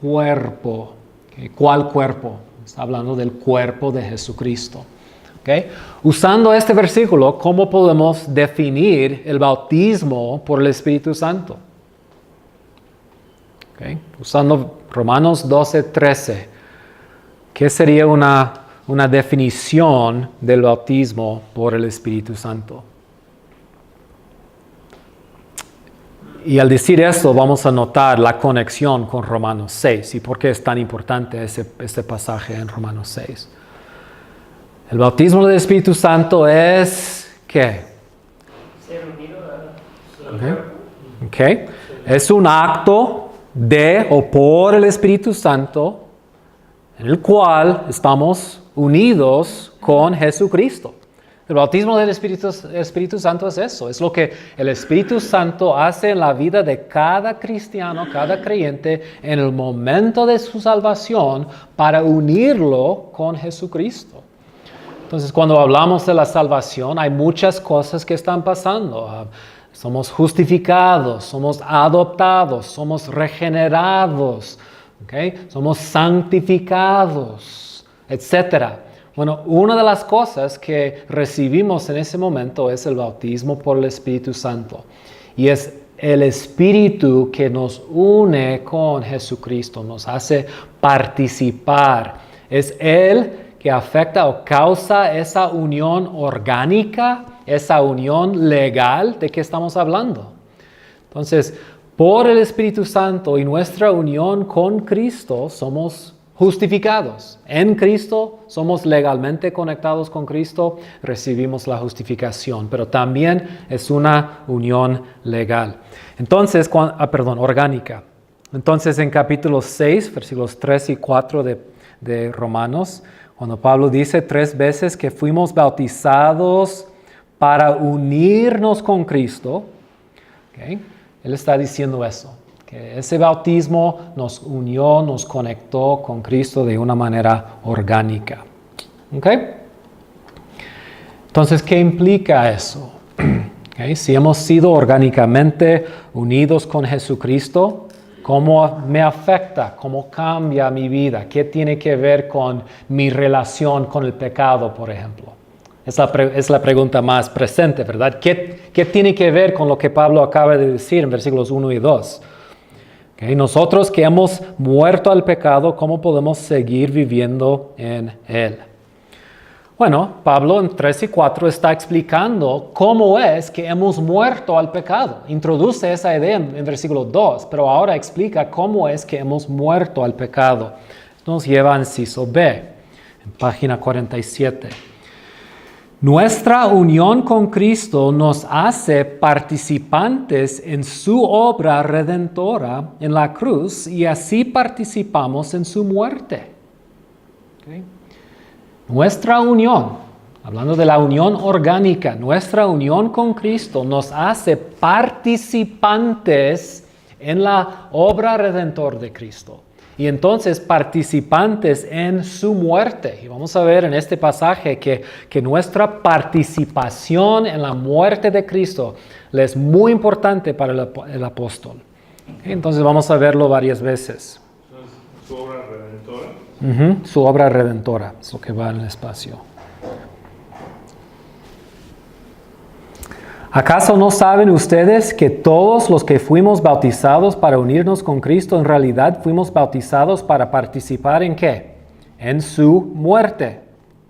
cuerpo. Okay. ¿Cuál cuerpo? Está hablando del cuerpo de Jesucristo. Okay. Usando este versículo, ¿cómo podemos definir el bautismo por el Espíritu Santo? Okay. Usando Romanos 12:13, ¿qué sería una definición del bautismo por el Espíritu Santo? Y al decir esto vamos a notar la conexión con Romanos 6 y por qué es tan importante este pasaje en Romanos 6. El bautismo del Espíritu Santo es, ¿qué? Ser unido a Okay. Okay. Es un acto de o por el Espíritu Santo en el cual estamos unidos con Jesucristo. El bautismo del Espíritu Santo es eso, es lo que el Espíritu Santo hace en la vida de cada cristiano, cada creyente, en el momento de su salvación para unirlo con Jesucristo. Entonces, cuando hablamos de la salvación, hay muchas cosas que están pasando. Somos justificados, somos adoptados, somos regenerados, ¿okay? Somos santificados, etc. Bueno, una de las cosas que recibimos en ese momento es el bautismo por el Espíritu Santo. Y es el Espíritu que nos une con Jesucristo, nos hace participar. Es Él que afecta o causa esa unión orgánica, esa unión legal de que estamos hablando. Entonces, por el Espíritu Santo y nuestra unión con Cristo somos justificados. En Cristo somos legalmente conectados con Cristo, recibimos la justificación, pero también es una unión legal. Entonces, orgánica. Entonces, en capítulo 6, versículos 3 y 4 de Romanos, cuando Pablo dice 3 veces que fuimos bautizados para unirnos con Cristo, ¿okay? Él está diciendo eso. Que ese bautismo nos unió, nos conectó con Cristo de una manera orgánica. ¿Okay? Entonces, ¿qué implica eso? ¿Okay? Si hemos sido orgánicamente unidos con Jesucristo, ¿cómo me afecta? ¿Cómo cambia mi vida? ¿Qué tiene que ver con mi relación con el pecado, por ejemplo? Es la pregunta más presente, ¿verdad? ¿Qué tiene que ver con lo que Pablo acaba de decir en versículos 1 y 2? Okay, nosotros que hemos muerto al pecado, ¿cómo podemos seguir viviendo en él? Bueno, Pablo en 3 y 4 está explicando cómo es que hemos muerto al pecado. Introduce esa idea en versículo 2, pero ahora explica cómo es que hemos muerto al pecado. Nos lleva a inciso B, en página 47. Nuestra unión con Cristo nos hace participantes en su obra redentora en la cruz y así participamos en su muerte. Okay. Nuestra unión, hablando de la unión orgánica, nuestra unión con Cristo nos hace participantes en la obra redentora de Cristo. Y entonces participantes en su muerte. Y vamos a ver en este pasaje que nuestra participación en la muerte de Cristo le es muy importante para el apóstol. Okay, entonces vamos a verlo varias veces. ¿Su obra redentora? Su obra redentora, es lo que va en el espacio. ¿Acaso no saben ustedes que todos los que fuimos bautizados para unirnos con Cristo, en realidad fuimos bautizados para participar en qué? En su muerte.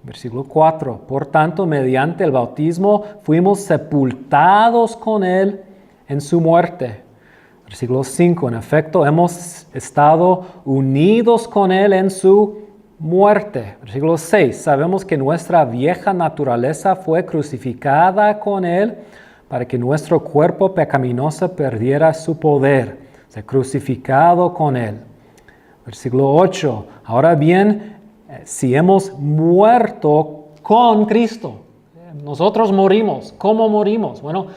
Versículo 4. Por tanto, mediante el bautismo fuimos sepultados con Él en su muerte. Versículo 5. En efecto, hemos estado unidos con Él en su muerte. Versículo 6. Sabemos que nuestra vieja naturaleza fue crucificada con Él para que nuestro cuerpo pecaminoso perdiera su poder. Se ha crucificado con Él. Versículo 8. Ahora bien, si hemos muerto con Cristo, nosotros morimos. ¿Cómo morimos? Bueno,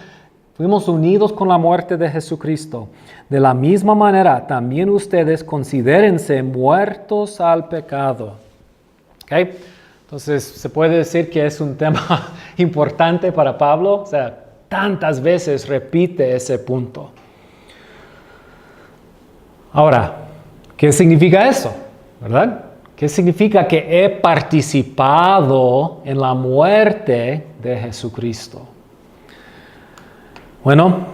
fuimos unidos con la muerte de Jesucristo. De la misma manera, también ustedes considérense muertos al pecado. ¿Okay? Entonces, se puede decir que es un tema importante para Pablo. O sea, tantas veces repite ese punto. Ahora, ¿qué significa eso? ¿Verdad? ¿Qué significa que he participado en la muerte de Jesucristo? Bueno,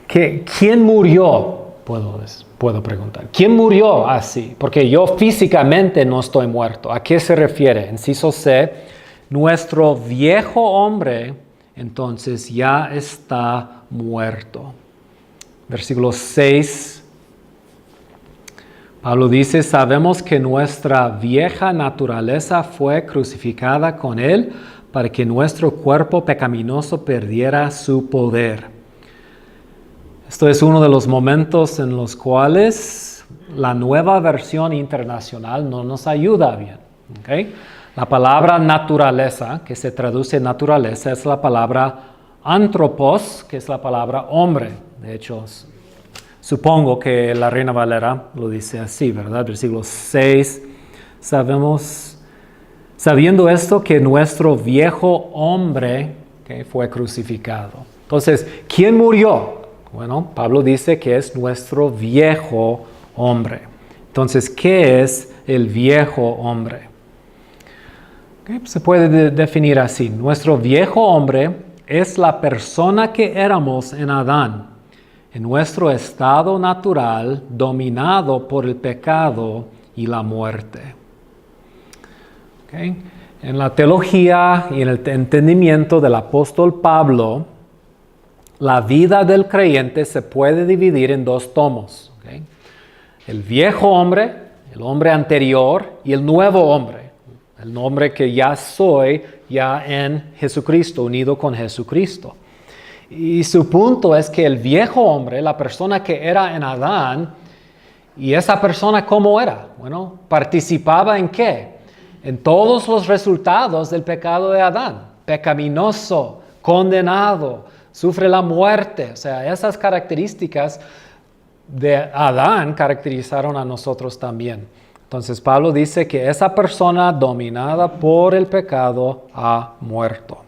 ¿quién murió? Puedo decir. puedo preguntar. ¿Quién murió así? Porque yo físicamente no estoy muerto. ¿A qué se refiere? Inciso C, nuestro viejo hombre entonces ya está muerto. Versículo 6. Pablo dice, sabemos que nuestra vieja naturaleza fue crucificada con él para que nuestro cuerpo pecaminoso perdiera su poder. Esto es uno de los momentos en los cuales la nueva versión internacional no nos ayuda bien. ¿Okay? La palabra naturaleza, que se traduce naturaleza, es la palabra anthropos, que es la palabra hombre. De hecho, supongo que la Reina Valera lo dice así, ¿verdad? Versículo 6. Sabiendo esto, que nuestro viejo hombre fue crucificado. Entonces, ¿quién murió? Bueno, Pablo dice que es nuestro viejo hombre. Entonces, ¿qué es el viejo hombre? Se puede definir así. Nuestro viejo hombre es la persona que éramos en Adán, en nuestro estado natural, dominado por el pecado y la muerte. En la teología y en el entendimiento del apóstol Pablo, la vida del creyente se puede dividir en dos tomos. El viejo hombre, el hombre anterior, y el nuevo hombre, el hombre que ya soy, ya en Jesucristo, unido con Jesucristo. Y su punto es que el viejo hombre, la persona que era en Adán, y esa persona ¿cómo era? Bueno, participaba ¿en qué? En todos los resultados del pecado de Adán. Pecaminoso, condenado, sufre la muerte. O sea, esas características de Adán caracterizaron a nosotros también. Entonces Pablo dice que esa persona dominada por el pecado ha muerto.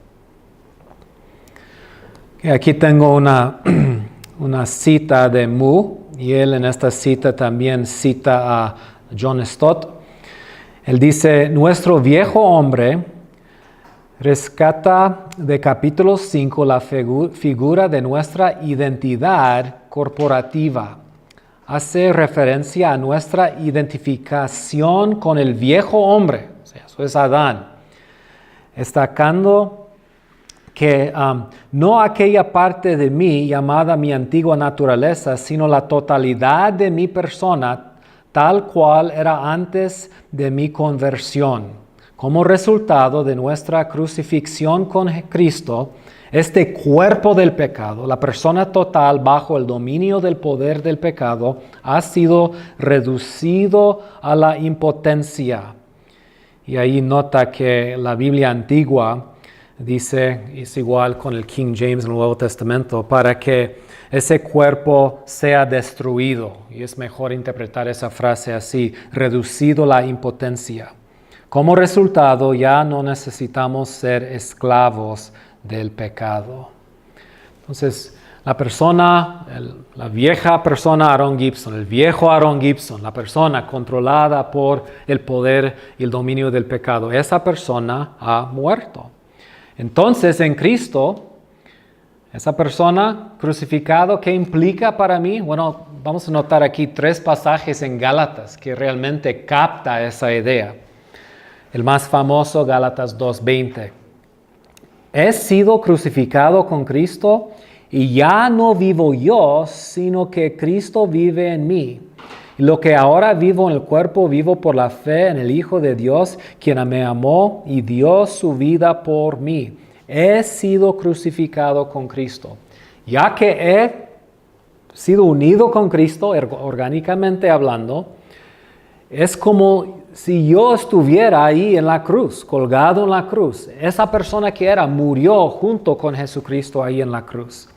Aquí tengo una cita de Mu, y él en esta cita también cita a John Stott. Él dice, nuestro viejo hombre rescata de capítulo 5 la figura de nuestra identidad corporativa. Hace referencia a nuestra identificación con el viejo hombre, o sea, eso es Adán, destacando que no aquella parte de mí llamada mi antigua naturaleza, sino la totalidad de mi persona, tal cual era antes de mi conversión. Como resultado de nuestra crucifixión con Cristo, este cuerpo del pecado, la persona total bajo el dominio del poder del pecado, ha sido reducido a la impotencia. Y ahí nota que la Biblia antigua dice, es igual con el King James en el Nuevo Testamento, para que ese cuerpo sea destruido. Y es mejor interpretar esa frase así, reducido a la impotencia. Como resultado, ya no necesitamos ser esclavos del pecado. Entonces, la vieja persona Aaron Gibson, el viejo Aaron Gibson, la persona controlada por el poder y el dominio del pecado, esa persona ha muerto. Entonces, en Cristo, esa persona crucificado, ¿qué implica para mí? Bueno, vamos a notar aquí 3 pasajes en Gálatas que realmente capta esa idea. El más famoso, Gálatas 2:20. He sido crucificado con Cristo y ya no vivo yo, sino que Cristo vive en mí. Y lo que ahora vivo en el cuerpo, vivo por la fe en el Hijo de Dios, quien me amó y dio su vida por mí. He sido crucificado con Cristo. Ya que he sido unido con Cristo, orgánicamente hablando, es como si yo estuviera ahí en la cruz, colgado en la cruz. Esa persona que era murió junto con Jesucristo ahí en la cruz.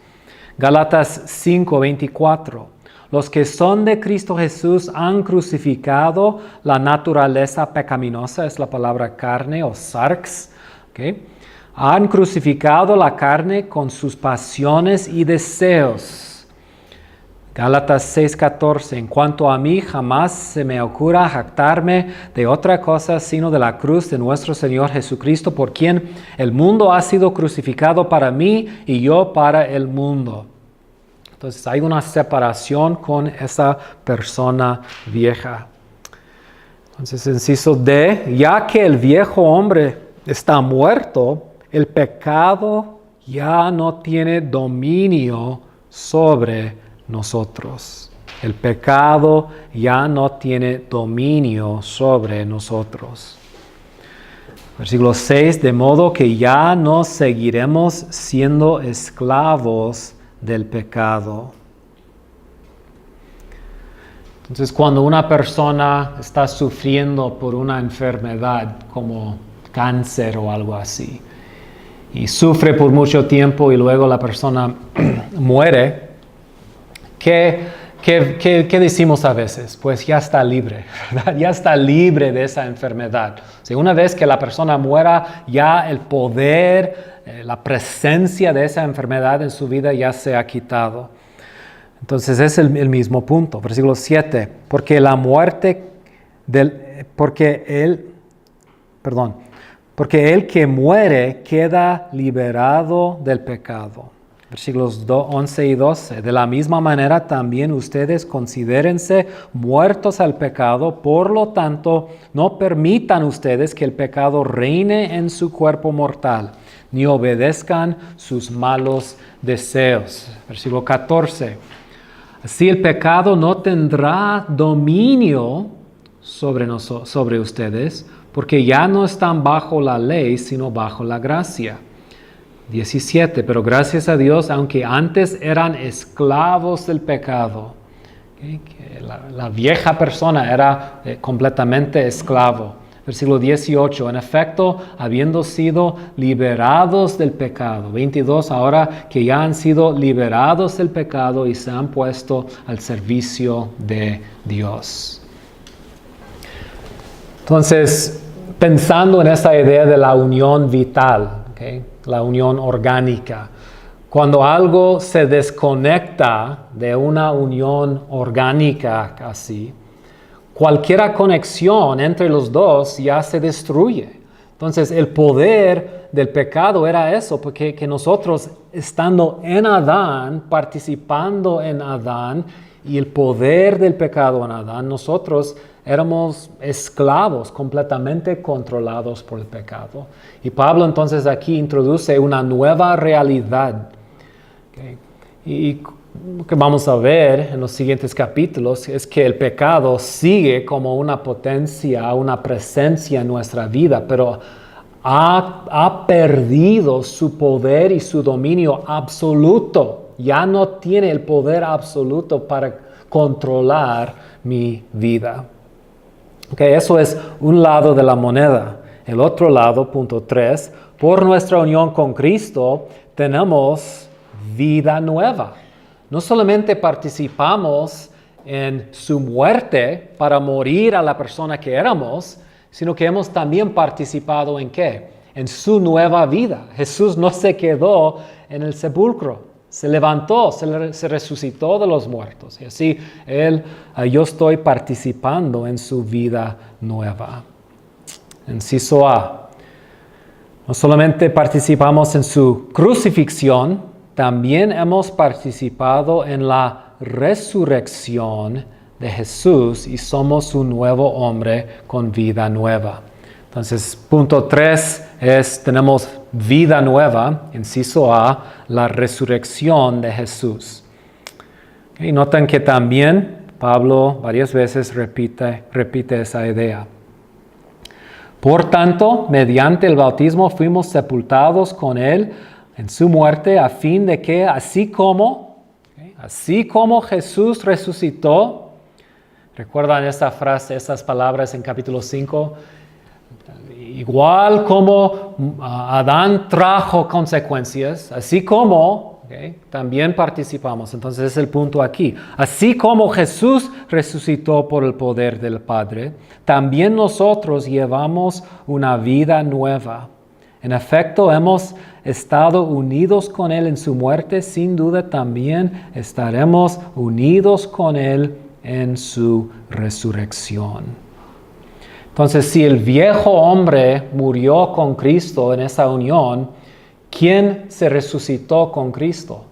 Gálatas 5:24. Los que son de Cristo Jesús han crucificado la naturaleza pecaminosa, es la palabra carne o sarx. ¿Okay? Han crucificado la carne con sus pasiones y deseos. Gálatas 6:14. En cuanto a mí, jamás se me ocurra jactarme de otra cosa sino de la cruz de nuestro Señor Jesucristo, por quien el mundo ha sido crucificado para mí y yo para el mundo. Entonces hay una separación con esa persona vieja. Entonces, inciso D, ya que el viejo hombre está muerto, el pecado ya no tiene dominio sobre nosotros. El pecado ya no tiene dominio sobre nosotros. Versículo 6, de modo que ya no seguiremos siendo esclavos del pecado. Entonces, cuando una persona está sufriendo por una enfermedad como cáncer o algo así, y sufre por mucho tiempo y luego la persona muere, ¿qué decimos a veces? Pues ya está libre, ¿verdad? Ya está libre de esa enfermedad. O sea, una vez que la persona muera, ya el poder, la presencia de esa enfermedad en su vida ya se ha quitado. Entonces es el mismo punto. Versículo 7. Porque el que muere queda liberado del pecado. Versículos 11 y 12. De la misma manera también ustedes considérense muertos al pecado, por lo tanto no permitan ustedes que el pecado reine en su cuerpo mortal, ni obedezcan sus malos deseos. Versículo 14. Así el pecado no tendrá dominio sobre ustedes, porque ya no están bajo la ley, sino bajo la gracia. 17. Pero gracias a Dios, aunque antes eran esclavos del pecado, la vieja persona era completamente esclavo. Versículo 18, en efecto, habiendo sido liberados del pecado. 22, ahora que ya han sido liberados del pecado y se han puesto al servicio de Dios. Entonces, pensando en esta idea de la unión vital, la unión orgánica, cuando algo se desconecta de una unión orgánica así, cualquier conexión entre los dos ya se destruye. Entonces, el poder del pecado era eso, porque que nosotros, estando en Adán, participando en Adán, y el poder del pecado en Adán, nosotros éramos esclavos completamente controlados por el pecado. Y Pablo entonces aquí introduce una nueva realidad. Y lo que vamos a ver en los siguientes capítulos es que el pecado sigue como una potencia, una presencia en nuestra vida, pero ha perdido su poder y su dominio absoluto. Ya no tiene el poder absoluto para controlar mi vida. Eso es un lado de la moneda. El otro lado, punto 3, por nuestra unión con Cristo tenemos vida nueva. No solamente participamos en su muerte para morir a la persona que éramos, sino que hemos también participado en ¿qué? En su nueva vida. Jesús no se quedó en el sepulcro, se levantó, se resucitó de los muertos. Y así yo estoy participando en su vida nueva. Inciso A. No solamente participamos en su crucifixión, también hemos participado en la resurrección de Jesús y somos un nuevo hombre con vida nueva. Entonces, punto 3 tenemos vida nueva, inciso A, la resurrección de Jesús. Y noten que también Pablo varias veces repite esa idea. Por tanto, mediante el bautismo fuimos sepultados con Él en su muerte, a fin de que así como Jesús resucitó, ¿recuerdan esa frase, esas palabras en capítulo 5? Igual como Adán trajo consecuencias, así como también participamos. Entonces es el punto aquí. Así como Jesús resucitó por el poder del Padre, también nosotros llevamos una vida nueva. En efecto, hemos estado unidos con Él en su muerte, sin duda también estaremos unidos con Él en su resurrección. Entonces, si el viejo hombre murió con Cristo en esa unión, ¿quién se resucitó con Cristo?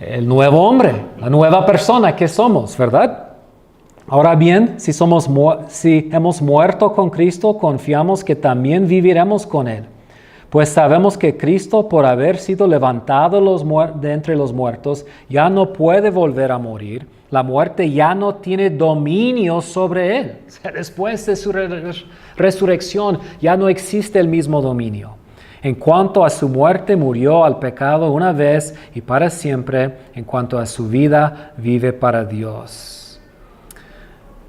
el nuevo hombre, la nueva persona que somos, ¿verdad? Ahora bien, si hemos muerto con Cristo, confiamos que también viviremos con Él. Pues sabemos que Cristo, por haber sido levantado de entre los muertos, ya no puede volver a morir. La muerte ya no tiene dominio sobre Él. O sea, después de su resurrección, ya no existe el mismo dominio. En cuanto a su muerte, murió al pecado una vez y para siempre. En cuanto a su vida, vive para Dios.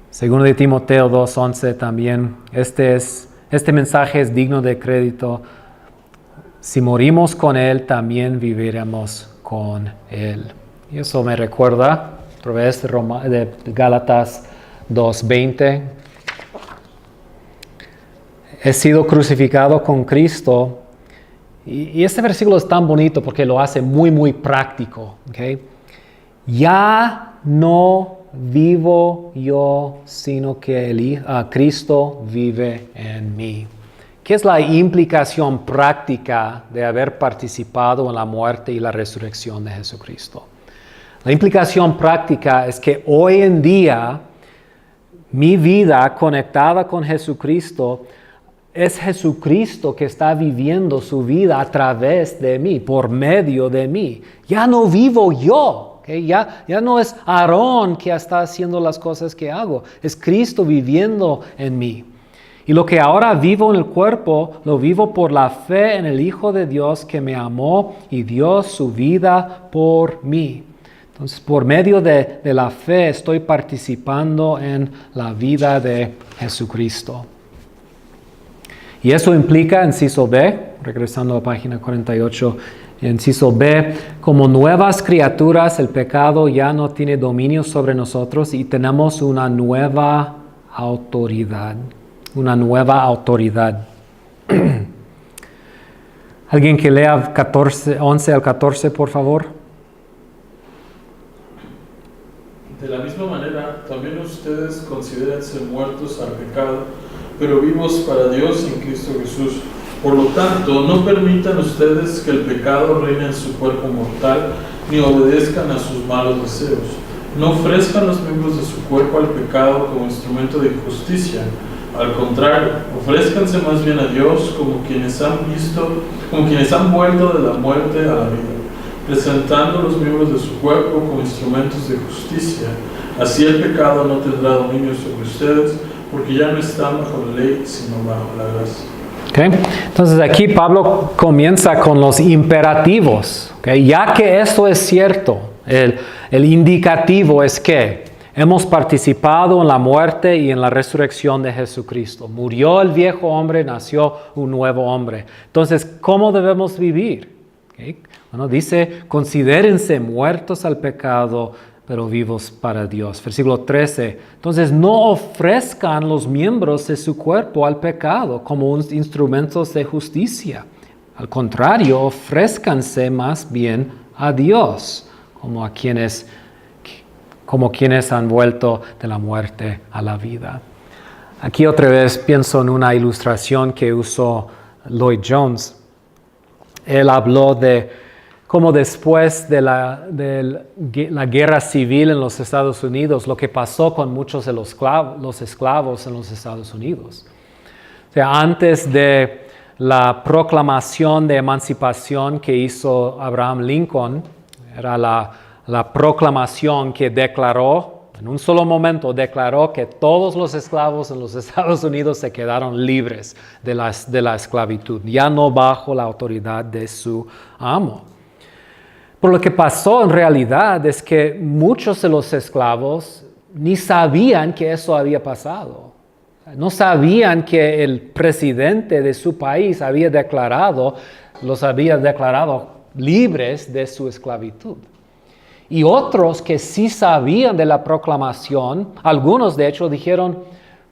Segundo de Timoteo 2:11 también. Este mensaje es digno de crédito. Si morimos con Él, también viviremos con Él. Y eso me recuerda, otra vez, de Gálatas 2:20. He sido crucificado con Cristo. Y este versículo es tan bonito porque lo hace muy, muy práctico. ¿Okay? Ya no vivo yo, sino que Cristo vive en mí. ¿Qué es la implicación práctica de haber participado en la muerte y la resurrección de Jesucristo? La implicación práctica es que hoy en día mi vida conectada con Jesucristo es Jesucristo que está viviendo su vida a través de mí, por medio de mí. Ya no vivo yo. Okay? Ya no es Aarón que está haciendo las cosas que hago. Es Cristo viviendo en mí. Y lo que ahora vivo en el cuerpo, lo vivo por la fe en el Hijo de Dios que me amó y dio su vida por mí. Entonces, por medio de la fe estoy participando en la vida de Jesucristo. Y eso implica, inciso B, regresando a la página 48, inciso B, como nuevas criaturas, el pecado ya no tiene dominio sobre nosotros y tenemos una nueva autoridad. Una nueva autoridad. ¿Alguien que lea 11 al 14, por favor? De la misma manera, también ustedes considérense muertos al pecado, pero vivos para Dios en Cristo Jesús. Por lo tanto, no permitan ustedes que el pecado reine en su cuerpo mortal, ni obedezcan a sus malos deseos. No ofrezcan los miembros de su cuerpo al pecado como instrumento de injusticia. Al contrario, ofrézcanse más bien a Dios como quienes han vuelto de la muerte a la vida, presentando los miembros de su cuerpo como instrumentos de justicia. Así el pecado no tendrá dominio sobre ustedes, porque ya no están bajo la ley, sino bajo la gracia. Okay. Entonces aquí Pablo comienza con los imperativos. Okay. Ya que esto es cierto, el indicativo es que hemos participado en la muerte y en la resurrección de Jesucristo. Murió el viejo hombre, nació un nuevo hombre. Entonces, ¿cómo debemos vivir? Okay. Bueno, dice, considérense muertos al pecado, pero vivos para Dios. Versículo 13. Entonces, no ofrezcan los miembros de su cuerpo al pecado como instrumentos de justicia. Al contrario, ofrézcanse más bien a Dios, como quienes han vuelto de la muerte a la vida. Aquí otra vez pienso en una ilustración que usó Lloyd Jones. Él habló de cómo después de la guerra civil en los Estados Unidos, lo que pasó con muchos de los esclavos en los Estados Unidos. O sea, antes de la proclamación de emancipación que hizo Abraham Lincoln, era la proclamación que declaró, en un solo momento declaró que todos los esclavos en los Estados Unidos se quedaron libres de la esclavitud, ya no bajo la autoridad de su amo. Pero lo que pasó en realidad es que muchos de los esclavos ni sabían que eso había pasado. No sabían que el presidente de su país los había declarado libres de su esclavitud. Y otros que sí sabían de la proclamación, algunos de hecho dijeron,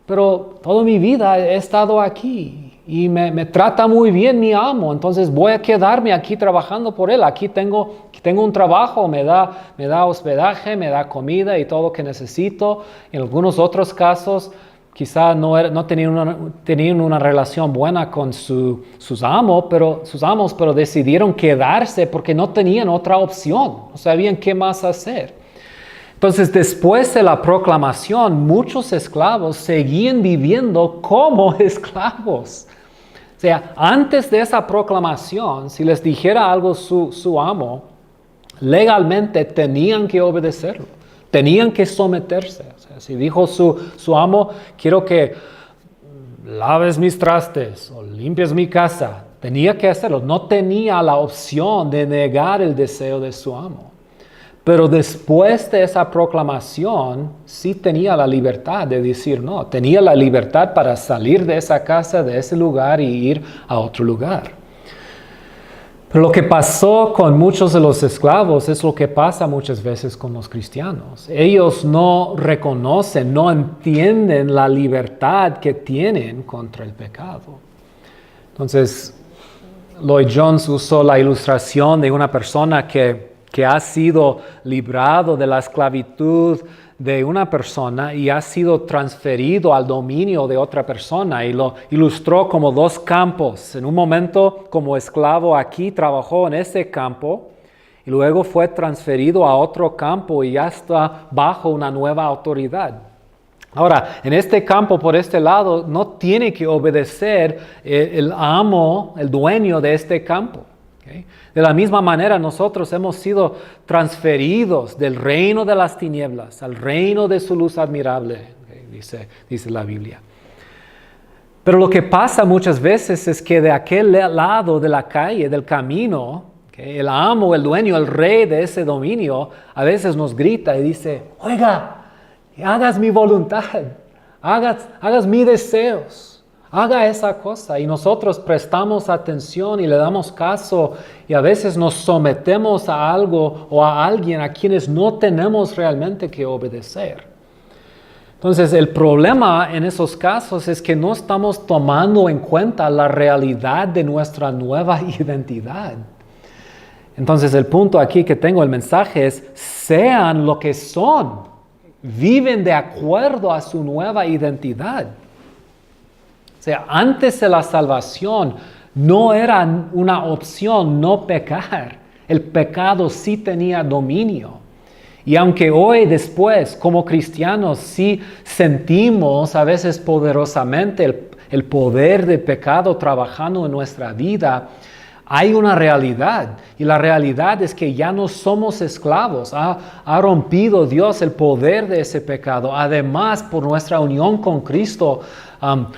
pero toda mi vida he estado aquí y me trata muy bien mi amo, entonces voy a quedarme aquí trabajando por él. Aquí tengo un trabajo, me da hospedaje, me da comida y todo lo que necesito. En algunos otros casos, quizá no tenían una relación buena con sus amos, pero decidieron quedarse porque no tenían otra opción, no sabían qué más hacer. Entonces, después de la proclamación, muchos esclavos seguían viviendo como esclavos. O sea, antes de esa proclamación, si les dijera algo su amo, legalmente tenían que obedecerlo, tenían que someterse. O sea, si dijo su amo, quiero que laves mis trastes o limpies mi casa, tenía que hacerlo. No tenía la opción de negar el deseo de su amo. Pero después de esa proclamación, sí tenía la libertad de decir no. Tenía la libertad para salir de esa casa, de ese lugar y ir a otro lugar. Pero lo que pasó con muchos de los esclavos es lo que pasa muchas veces con los cristianos. Ellos no reconocen, no entienden la libertad que tienen contra el pecado. Entonces, Lloyd Jones usó la ilustración de una persona que ha sido librado de la esclavitud de una persona y ha sido transferido al dominio de otra persona, y lo ilustró como dos campos. En un momento, como esclavo aquí, trabajó en ese campo y luego fue transferido a otro campo y ya está bajo una nueva autoridad. Ahora, en este campo, por este lado, no tiene que obedecer el amo, el dueño de este campo. ¿Okay? De la misma manera, nosotros hemos sido transferidos del reino de las tinieblas al reino de su luz admirable, ¿okay? dice la Biblia. Pero lo que pasa muchas veces es que de aquel lado de la calle, del camino, ¿okay? El amo, el dueño, el rey de ese dominio, a veces nos grita y dice, oiga, hagas mi voluntad, hagas mis deseos. Haga esa cosa, y nosotros prestamos atención y le damos caso, y a veces nos sometemos a algo o a alguien a quienes no tenemos realmente que obedecer. Entonces, el problema en esos casos es que no estamos tomando en cuenta la realidad de nuestra nueva identidad. Entonces, el punto aquí que tengo, el mensaje es, sean lo que son, viven de acuerdo a su nueva identidad. O sea, antes de la salvación no era una opción no pecar. El pecado sí tenía dominio. Y aunque hoy después, como cristianos, sí sentimos a veces poderosamente el poder del pecado trabajando en nuestra vida, hay una realidad. Y la realidad es que ya no somos esclavos. Ha rompido Dios el poder de ese pecado. Además, por nuestra unión con Cristo,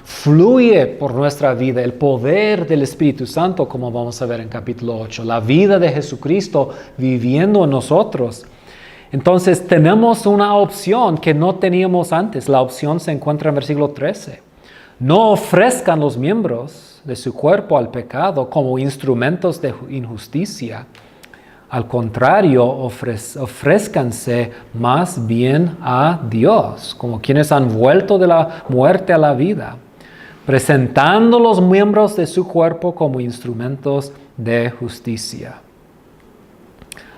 fluye por nuestra vida el poder del Espíritu Santo, como vamos a ver en capítulo 8, la vida de Jesucristo viviendo en nosotros. Entonces tenemos una opción que no teníamos antes. La opción se encuentra en versículo 13. No ofrezcan los miembros de su cuerpo al pecado como instrumentos de injusticia. Al contrario, ofrézcanse más bien a Dios, como quienes han vuelto de la muerte a la vida, presentando los miembros de su cuerpo como instrumentos de justicia.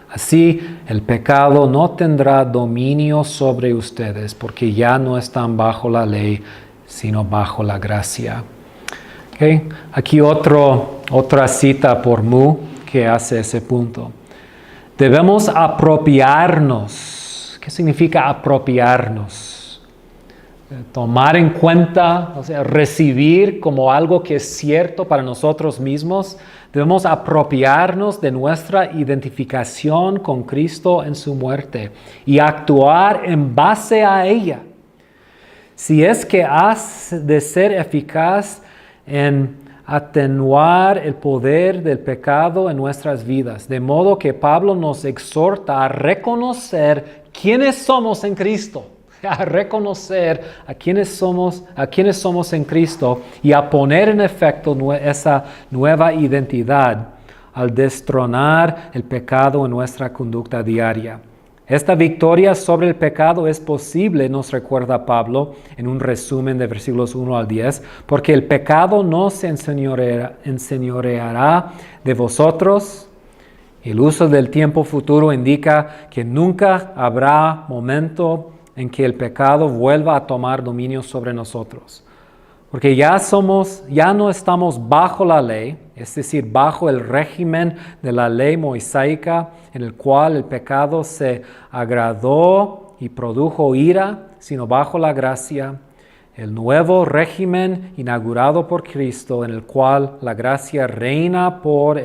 Así, el pecado no tendrá dominio sobre ustedes, porque ya no están bajo la ley, sino bajo la gracia. Okay. Aquí otra cita por Mu que hace ese punto. Debemos apropiarnos. ¿Qué significa apropiarnos? Tomar en cuenta, o sea, recibir como algo que es cierto para nosotros mismos. Debemos apropiarnos de nuestra identificación con Cristo en su muerte y actuar en base a ella. Si es que has de ser eficaz en atenuar el poder del pecado en nuestras vidas, de modo que Pablo nos exhorta a reconocer quiénes somos en Cristo, a reconocer a quiénes somos en Cristo y a poner en efecto esa nueva identidad al destronar el pecado en nuestra conducta diaria. Esta victoria sobre el pecado es posible, nos recuerda Pablo en un resumen de versículos 1 al 10, porque el pecado no se enseñoreará de vosotros. El uso del tiempo futuro indica que nunca habrá momento en que el pecado vuelva a tomar dominio sobre nosotros. Porque ya no estamos bajo la ley, es decir, bajo el régimen de la ley mosaica en el cual el pecado se agradó y produjo ira, sino bajo la gracia, el nuevo régimen inaugurado por Cristo en el cual la gracia reina por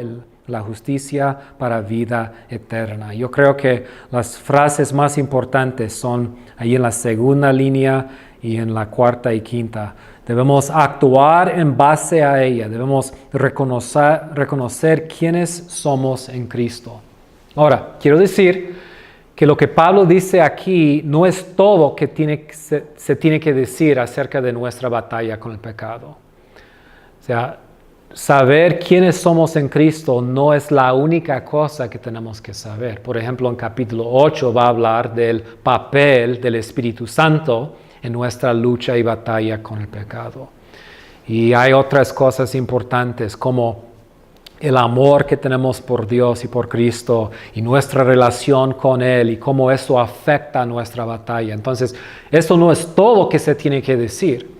la justicia para vida eterna. Yo creo que las frases más importantes son ahí en la segunda línea y en la cuarta y quinta. Debemos actuar en base a ella. Debemos reconocer quiénes somos en Cristo. Ahora, quiero decir que lo que Pablo dice aquí no es todo que se tiene que decir acerca de nuestra batalla con el pecado. O sea, saber quiénes somos en Cristo no es la única cosa que tenemos que saber. Por ejemplo, en capítulo 8 va a hablar del papel del Espíritu Santo en nuestra lucha y batalla con el pecado. Y hay otras cosas importantes como el amor que tenemos por Dios y por Cristo y nuestra relación con Él y cómo eso afecta a nuestra batalla. Entonces, eso no es todo que se tiene que decir,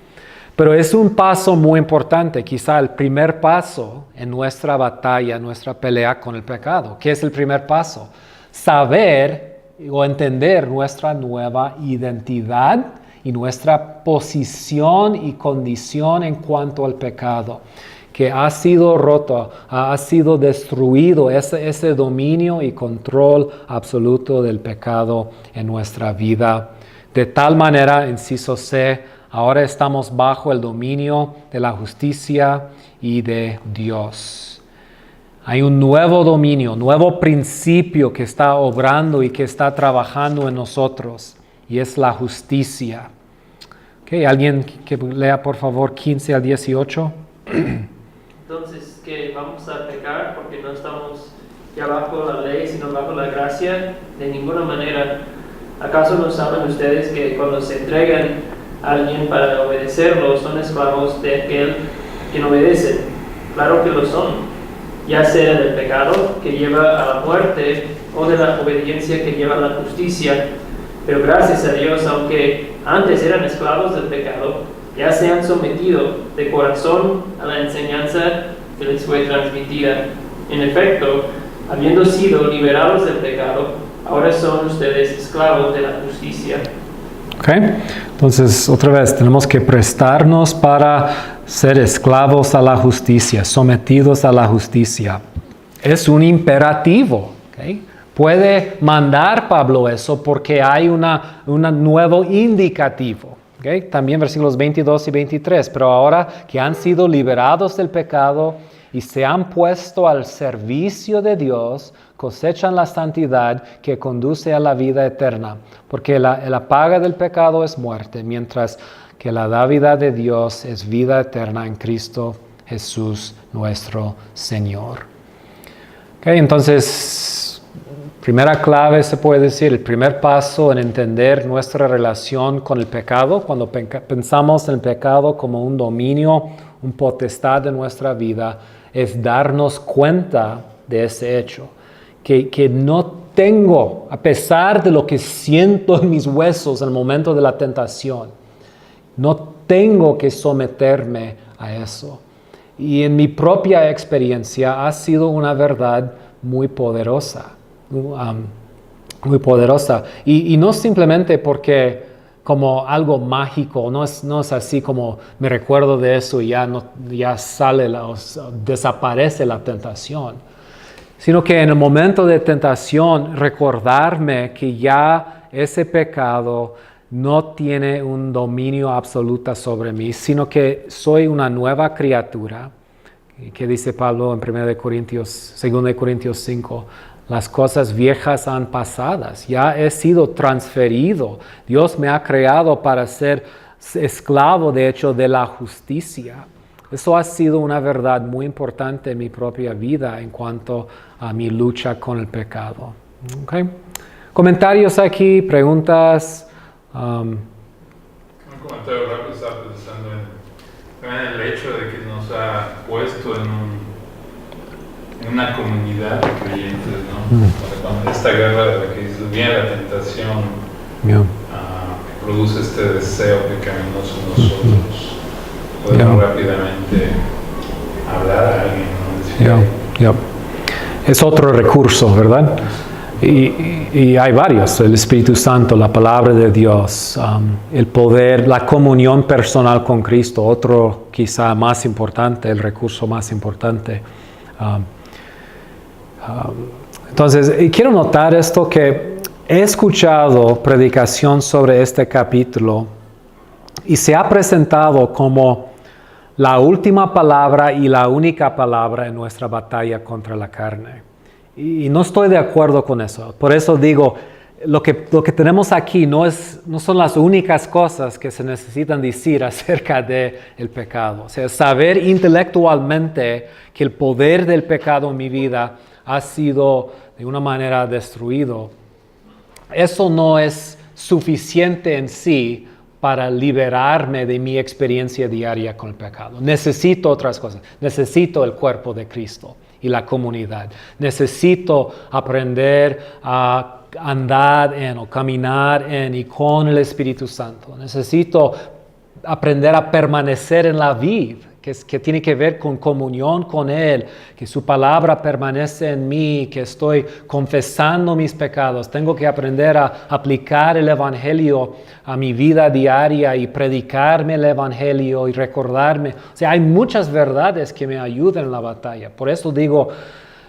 pero es un paso muy importante, quizá el primer paso en nuestra batalla, en nuestra pelea con el pecado. ¿Qué es el primer paso? Saber o entender nuestra nueva identidad y nuestra posición y condición en cuanto al pecado, que ha sido roto, ha sido destruido ese dominio y control absoluto del pecado en nuestra vida. De tal manera, inciso C, ahora estamos bajo el dominio de la justicia y de Dios. Hay un nuevo dominio, nuevo principio que está obrando y que está trabajando en nosotros, y es la justicia. Okay, ¿alguien que lea por favor 15 al 18? Entonces, que vamos a pecar porque no estamos ya bajo la ley, sino bajo la gracia, de ninguna manera. ¿Acaso no saben ustedes que cuando se entregan a alguien para obedecerlo, son esclavos de aquel que no obedece? Claro que lo son, ya sea del pecado que lleva a la muerte o de la obediencia que lleva a la justicia. Pero gracias a Dios, aunque antes eran esclavos del pecado, ya se han sometido de corazón a la enseñanza que les fue transmitida. En efecto, habiendo sido liberados del pecado, ahora son ustedes esclavos de la justicia. Okay. Entonces, otra vez, tenemos que prestarnos para ser esclavos a la justicia, sometidos a la justicia. Es un imperativo, ¿okay? Puede mandar Pablo eso porque hay un nuevo indicativo. Okay. También versículos 22 y 23. Pero ahora que han sido liberados del pecado y se han puesto al servicio de Dios, cosechan la santidad que conduce a la vida eterna. Porque la paga del pecado es muerte, mientras que la dádiva de Dios es vida eterna en Cristo Jesús nuestro Señor. Okay, entonces, primera clave se puede decir, el primer paso en entender nuestra relación con el pecado, cuando pensamos en el pecado como un dominio, un potestad de nuestra vida, es darnos cuenta de ese hecho, que no tengo, a pesar de lo que siento en mis huesos en el momento de la tentación, no tengo que someterme a eso. Y en mi propia experiencia ha sido una verdad muy poderosa. Muy poderosa. Y no simplemente porque como algo mágico, no es así como me recuerdo de eso y ya sale, desaparece la tentación, sino que en el momento de tentación recordarme que ya ese pecado no tiene un dominio absoluto sobre mí, sino que soy una nueva criatura, que dice Pablo en 2 Corintios 5, las cosas viejas han pasado, ya he sido transferido. Dios me ha creado para ser esclavo, de hecho, de la justicia. Eso ha sido una verdad muy importante en mi propia vida en cuanto a mi lucha con el pecado. Okay. ¿Comentarios aquí? ¿Preguntas? Un comentario rápido, estaba pensando en el hecho de que nos ha puesto en una comunidad de creyentes, ¿no? Cuando esta guerra de la que viene la tentación, produce este deseo pecaminoso en nosotros, podemos rápidamente hablar a alguien, ¿no? Decir, Es otro recurso, ¿verdad? Y hay varios, el Espíritu Santo, la palabra de Dios, el poder, la comunión personal con Cristo, otro quizá más importante, el recurso más importante. Entonces, quiero notar esto que he escuchado predicación sobre este capítulo y se ha presentado como la última palabra y la única palabra en nuestra batalla contra la carne. Y no estoy de acuerdo con eso. Por eso digo, lo que tenemos aquí no son las únicas cosas que se necesitan decir acerca del pecado. O sea, saber intelectualmente que el poder del pecado en mi vida ha sido de una manera destruido. Eso no es suficiente en sí para liberarme de mi experiencia diaria con el pecado. Necesito otras cosas. Necesito el cuerpo de Cristo y la comunidad. Necesito aprender a andar en o caminar en y con el Espíritu Santo. Necesito aprender a permanecer en la vid, que tiene que ver con comunión con Él, que su palabra permanece en mí, que estoy confesando mis pecados. Tengo que aprender a aplicar el Evangelio a mi vida diaria y predicarme el Evangelio y recordarme. O sea, hay muchas verdades que me ayudan en la batalla. Por eso digo,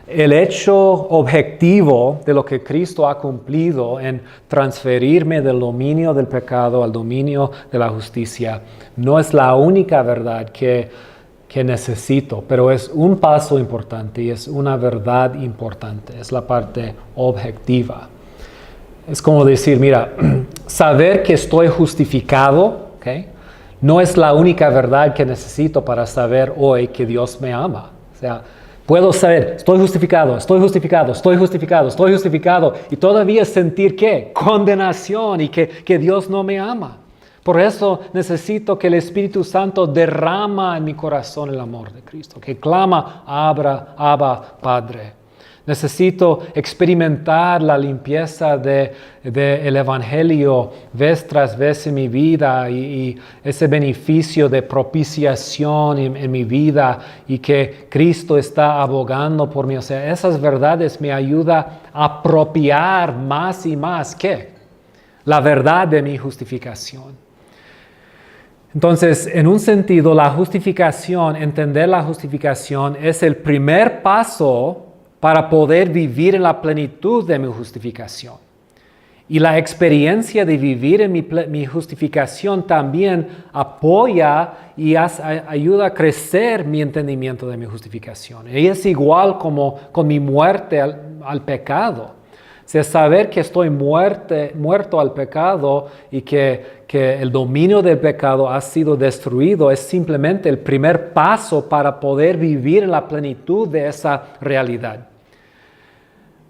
el hecho objetivo de lo que Cristo ha cumplido en transferirme del dominio del pecado al dominio de la justicia no es la única verdad que necesito, pero es un paso importante y es una verdad importante, es la parte objetiva. Es como decir, mira, saber que estoy justificado, ¿okay? No es la única verdad que necesito para saber hoy que Dios me ama. O sea, puedo saber, estoy justificado, y todavía sentir ¿qué? Condenación y que Dios no me ama. Por eso necesito que el Espíritu Santo derrama en mi corazón el amor de Cristo, que clama, Abba, Padre. Necesito experimentar la limpieza del Evangelio vez tras vez en mi vida y ese beneficio de propiciación en mi vida y que Cristo está abogando por mí. O sea, esas verdades me ayudan a apropiar más y más, ¿qué? La verdad de mi justificación. Entonces, en un sentido, la justificación, entender la justificación es el primer paso para poder vivir en la plenitud de mi justificación. Y la experiencia de vivir en mi justificación también apoya y ayuda a crecer mi entendimiento de mi justificación. Y es igual como con mi muerte al pecado. O sea, saber que estoy muerto al pecado y que el dominio del pecado ha sido destruido es simplemente el primer paso para poder vivir en la plenitud de esa realidad.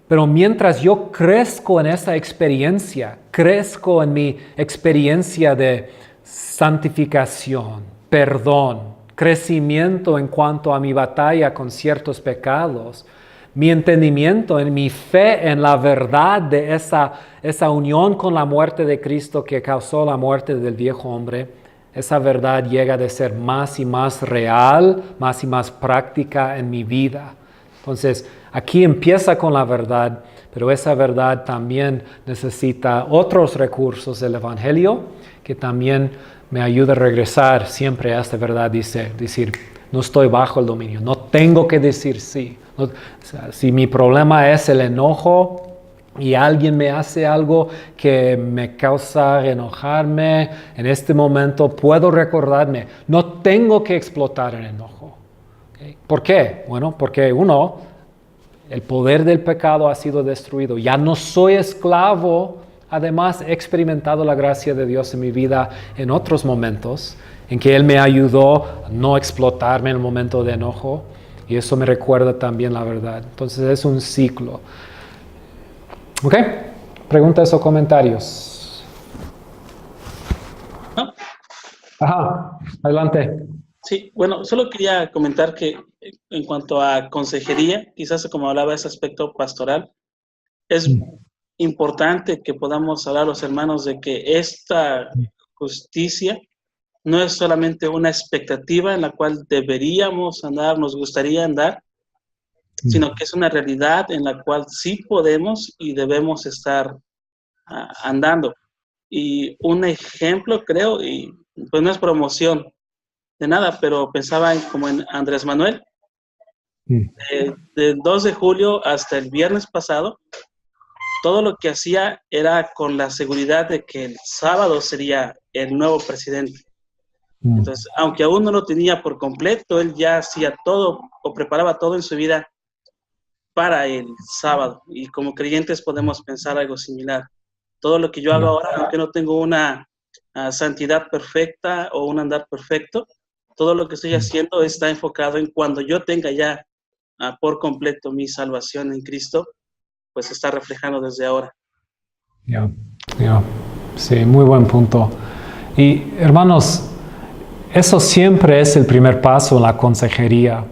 Pero mientras yo crezco en esa experiencia, crezco en mi experiencia de santificación, perdón, crecimiento en cuanto a mi batalla con ciertos pecados, mi entendimiento en mi fe en la verdad de esa unión con la muerte de Cristo que causó la muerte del viejo hombre, esa verdad llega a ser más y más real, más y más práctica en mi vida. Entonces, aquí empieza con la verdad, pero esa verdad también necesita otros recursos del Evangelio que también me ayuda a regresar siempre a esta verdad, decir, no estoy bajo el dominio, no tengo que decir sí. No, o sea, si mi problema es el enojo y alguien me hace algo que me causa enojarme, en este momento puedo recordarme, no tengo que explotar el enojo. ¿Okay? ¿Por qué? Bueno, porque el poder del pecado ha sido destruido. Ya no soy esclavo. Además, he experimentado la gracia de Dios en mi vida en otros momentos, en que Él me ayudó a no explotarme en el momento de enojo. Y eso me recuerda también la verdad. Entonces es un ciclo. ¿Ok? ¿Preguntas o comentarios? ¿No? Ajá, adelante. Sí, bueno, solo quería comentar que en cuanto a consejería, quizás como hablaba de ese aspecto pastoral, es importante que podamos hablar los hermanos de que esta justicia no es solamente una expectativa en la cual deberíamos andar, nos gustaría andar, sino que es una realidad en la cual sí podemos y debemos estar andando. Y un ejemplo, creo, y pues no es promoción de nada, pero pensaba como en Andrés Manuel. Del 2 de julio hasta el viernes pasado, todo lo que hacía era con la seguridad de que el sábado sería el nuevo presidente. Entonces, aunque aún no lo tenía por completo, él ya hacía todo o preparaba todo en su vida para el sábado. Y como creyentes podemos pensar algo similar. Todo lo que yo hago ahora, aunque no tengo una santidad perfecta o un andar perfecto, todo lo que estoy haciendo está enfocado en cuando yo tenga ya por completo mi salvación en Cristo, pues se está reflejando desde ahora. Sí, muy buen punto. Y hermanos, eso siempre es el primer paso en la consejería.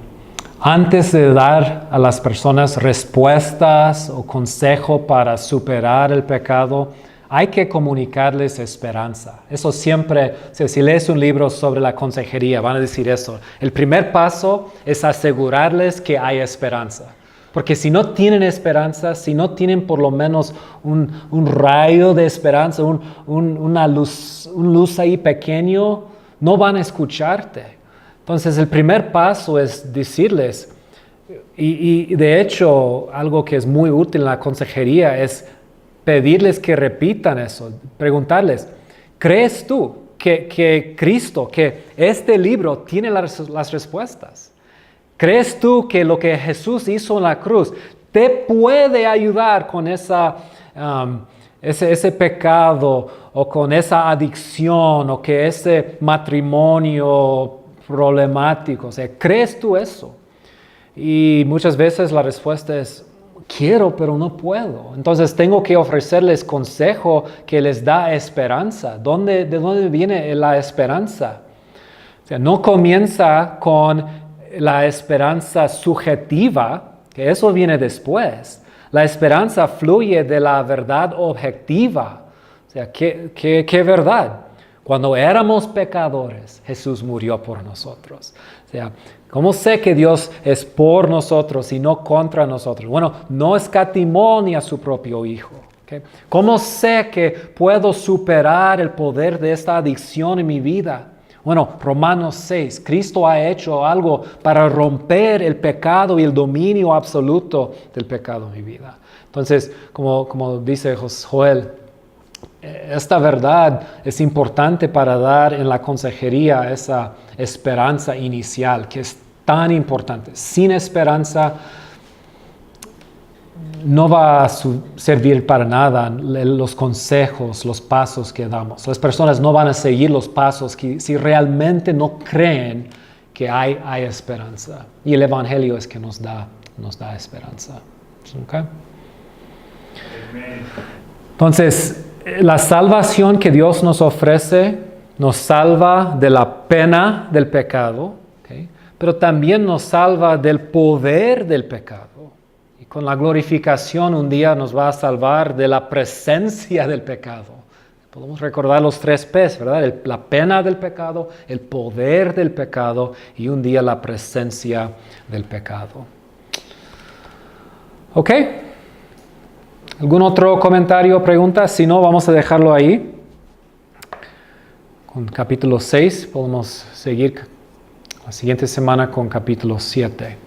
Antes de dar a las personas respuestas o consejo para superar el pecado, hay que comunicarles esperanza. Eso siempre, si lees un libro sobre la consejería, van a decir eso. El primer paso es asegurarles que hay esperanza. Porque si no tienen esperanza, si no tienen por lo menos un rayo de esperanza, una luz ahí pequeño, no van a escucharte. Entonces el primer paso es decirles, y de hecho algo que es muy útil en la consejería es pedirles que repitan eso, preguntarles, ¿crees tú que Cristo, que este libro tiene las respuestas? ¿Crees tú que lo que Jesús hizo en la cruz te puede ayudar con ese pecado o con esa adicción o que ese matrimonio problemático? O sea, ¿crees tú eso? Y muchas veces la respuesta es, quiero, pero no puedo. Entonces tengo que ofrecerles consejo que les da esperanza. ¿De dónde viene la esperanza? O sea, no comienza con la esperanza subjetiva, que eso viene después. La esperanza fluye de la verdad objetiva. O sea, ¿qué verdad? Cuando éramos pecadores, Jesús murió por nosotros. O sea, ¿cómo sé que Dios es por nosotros y no contra nosotros? Bueno, no escatimó ni a su propio Hijo. ¿Okay? ¿Cómo sé que puedo superar el poder de esta adicción en mi vida? Bueno, Romanos 6, Cristo ha hecho algo para romper el pecado y el dominio absoluto del pecado en mi vida. Entonces, como dice Joel, esta verdad es importante para dar en la consejería esa esperanza inicial, que es tan importante. Sin esperanza no va a servir para nada los consejos, los pasos que damos. Las personas no van a seguir los pasos si realmente no creen que hay esperanza. Y el Evangelio es que nos da esperanza. ¿Okay? Entonces, la salvación que Dios nos ofrece nos salva de la pena del pecado, ¿okay? Pero también nos salva del poder del pecado. Y con la glorificación un día nos va a salvar de la presencia del pecado. Podemos recordar los 3 P's, ¿verdad? La pena del pecado, el poder del pecado y un día la presencia del pecado. ¿Ok? ¿Algún otro comentario o pregunta? Si no, vamos a dejarlo ahí. Con capítulo 6 podemos seguir la siguiente semana con capítulo 7.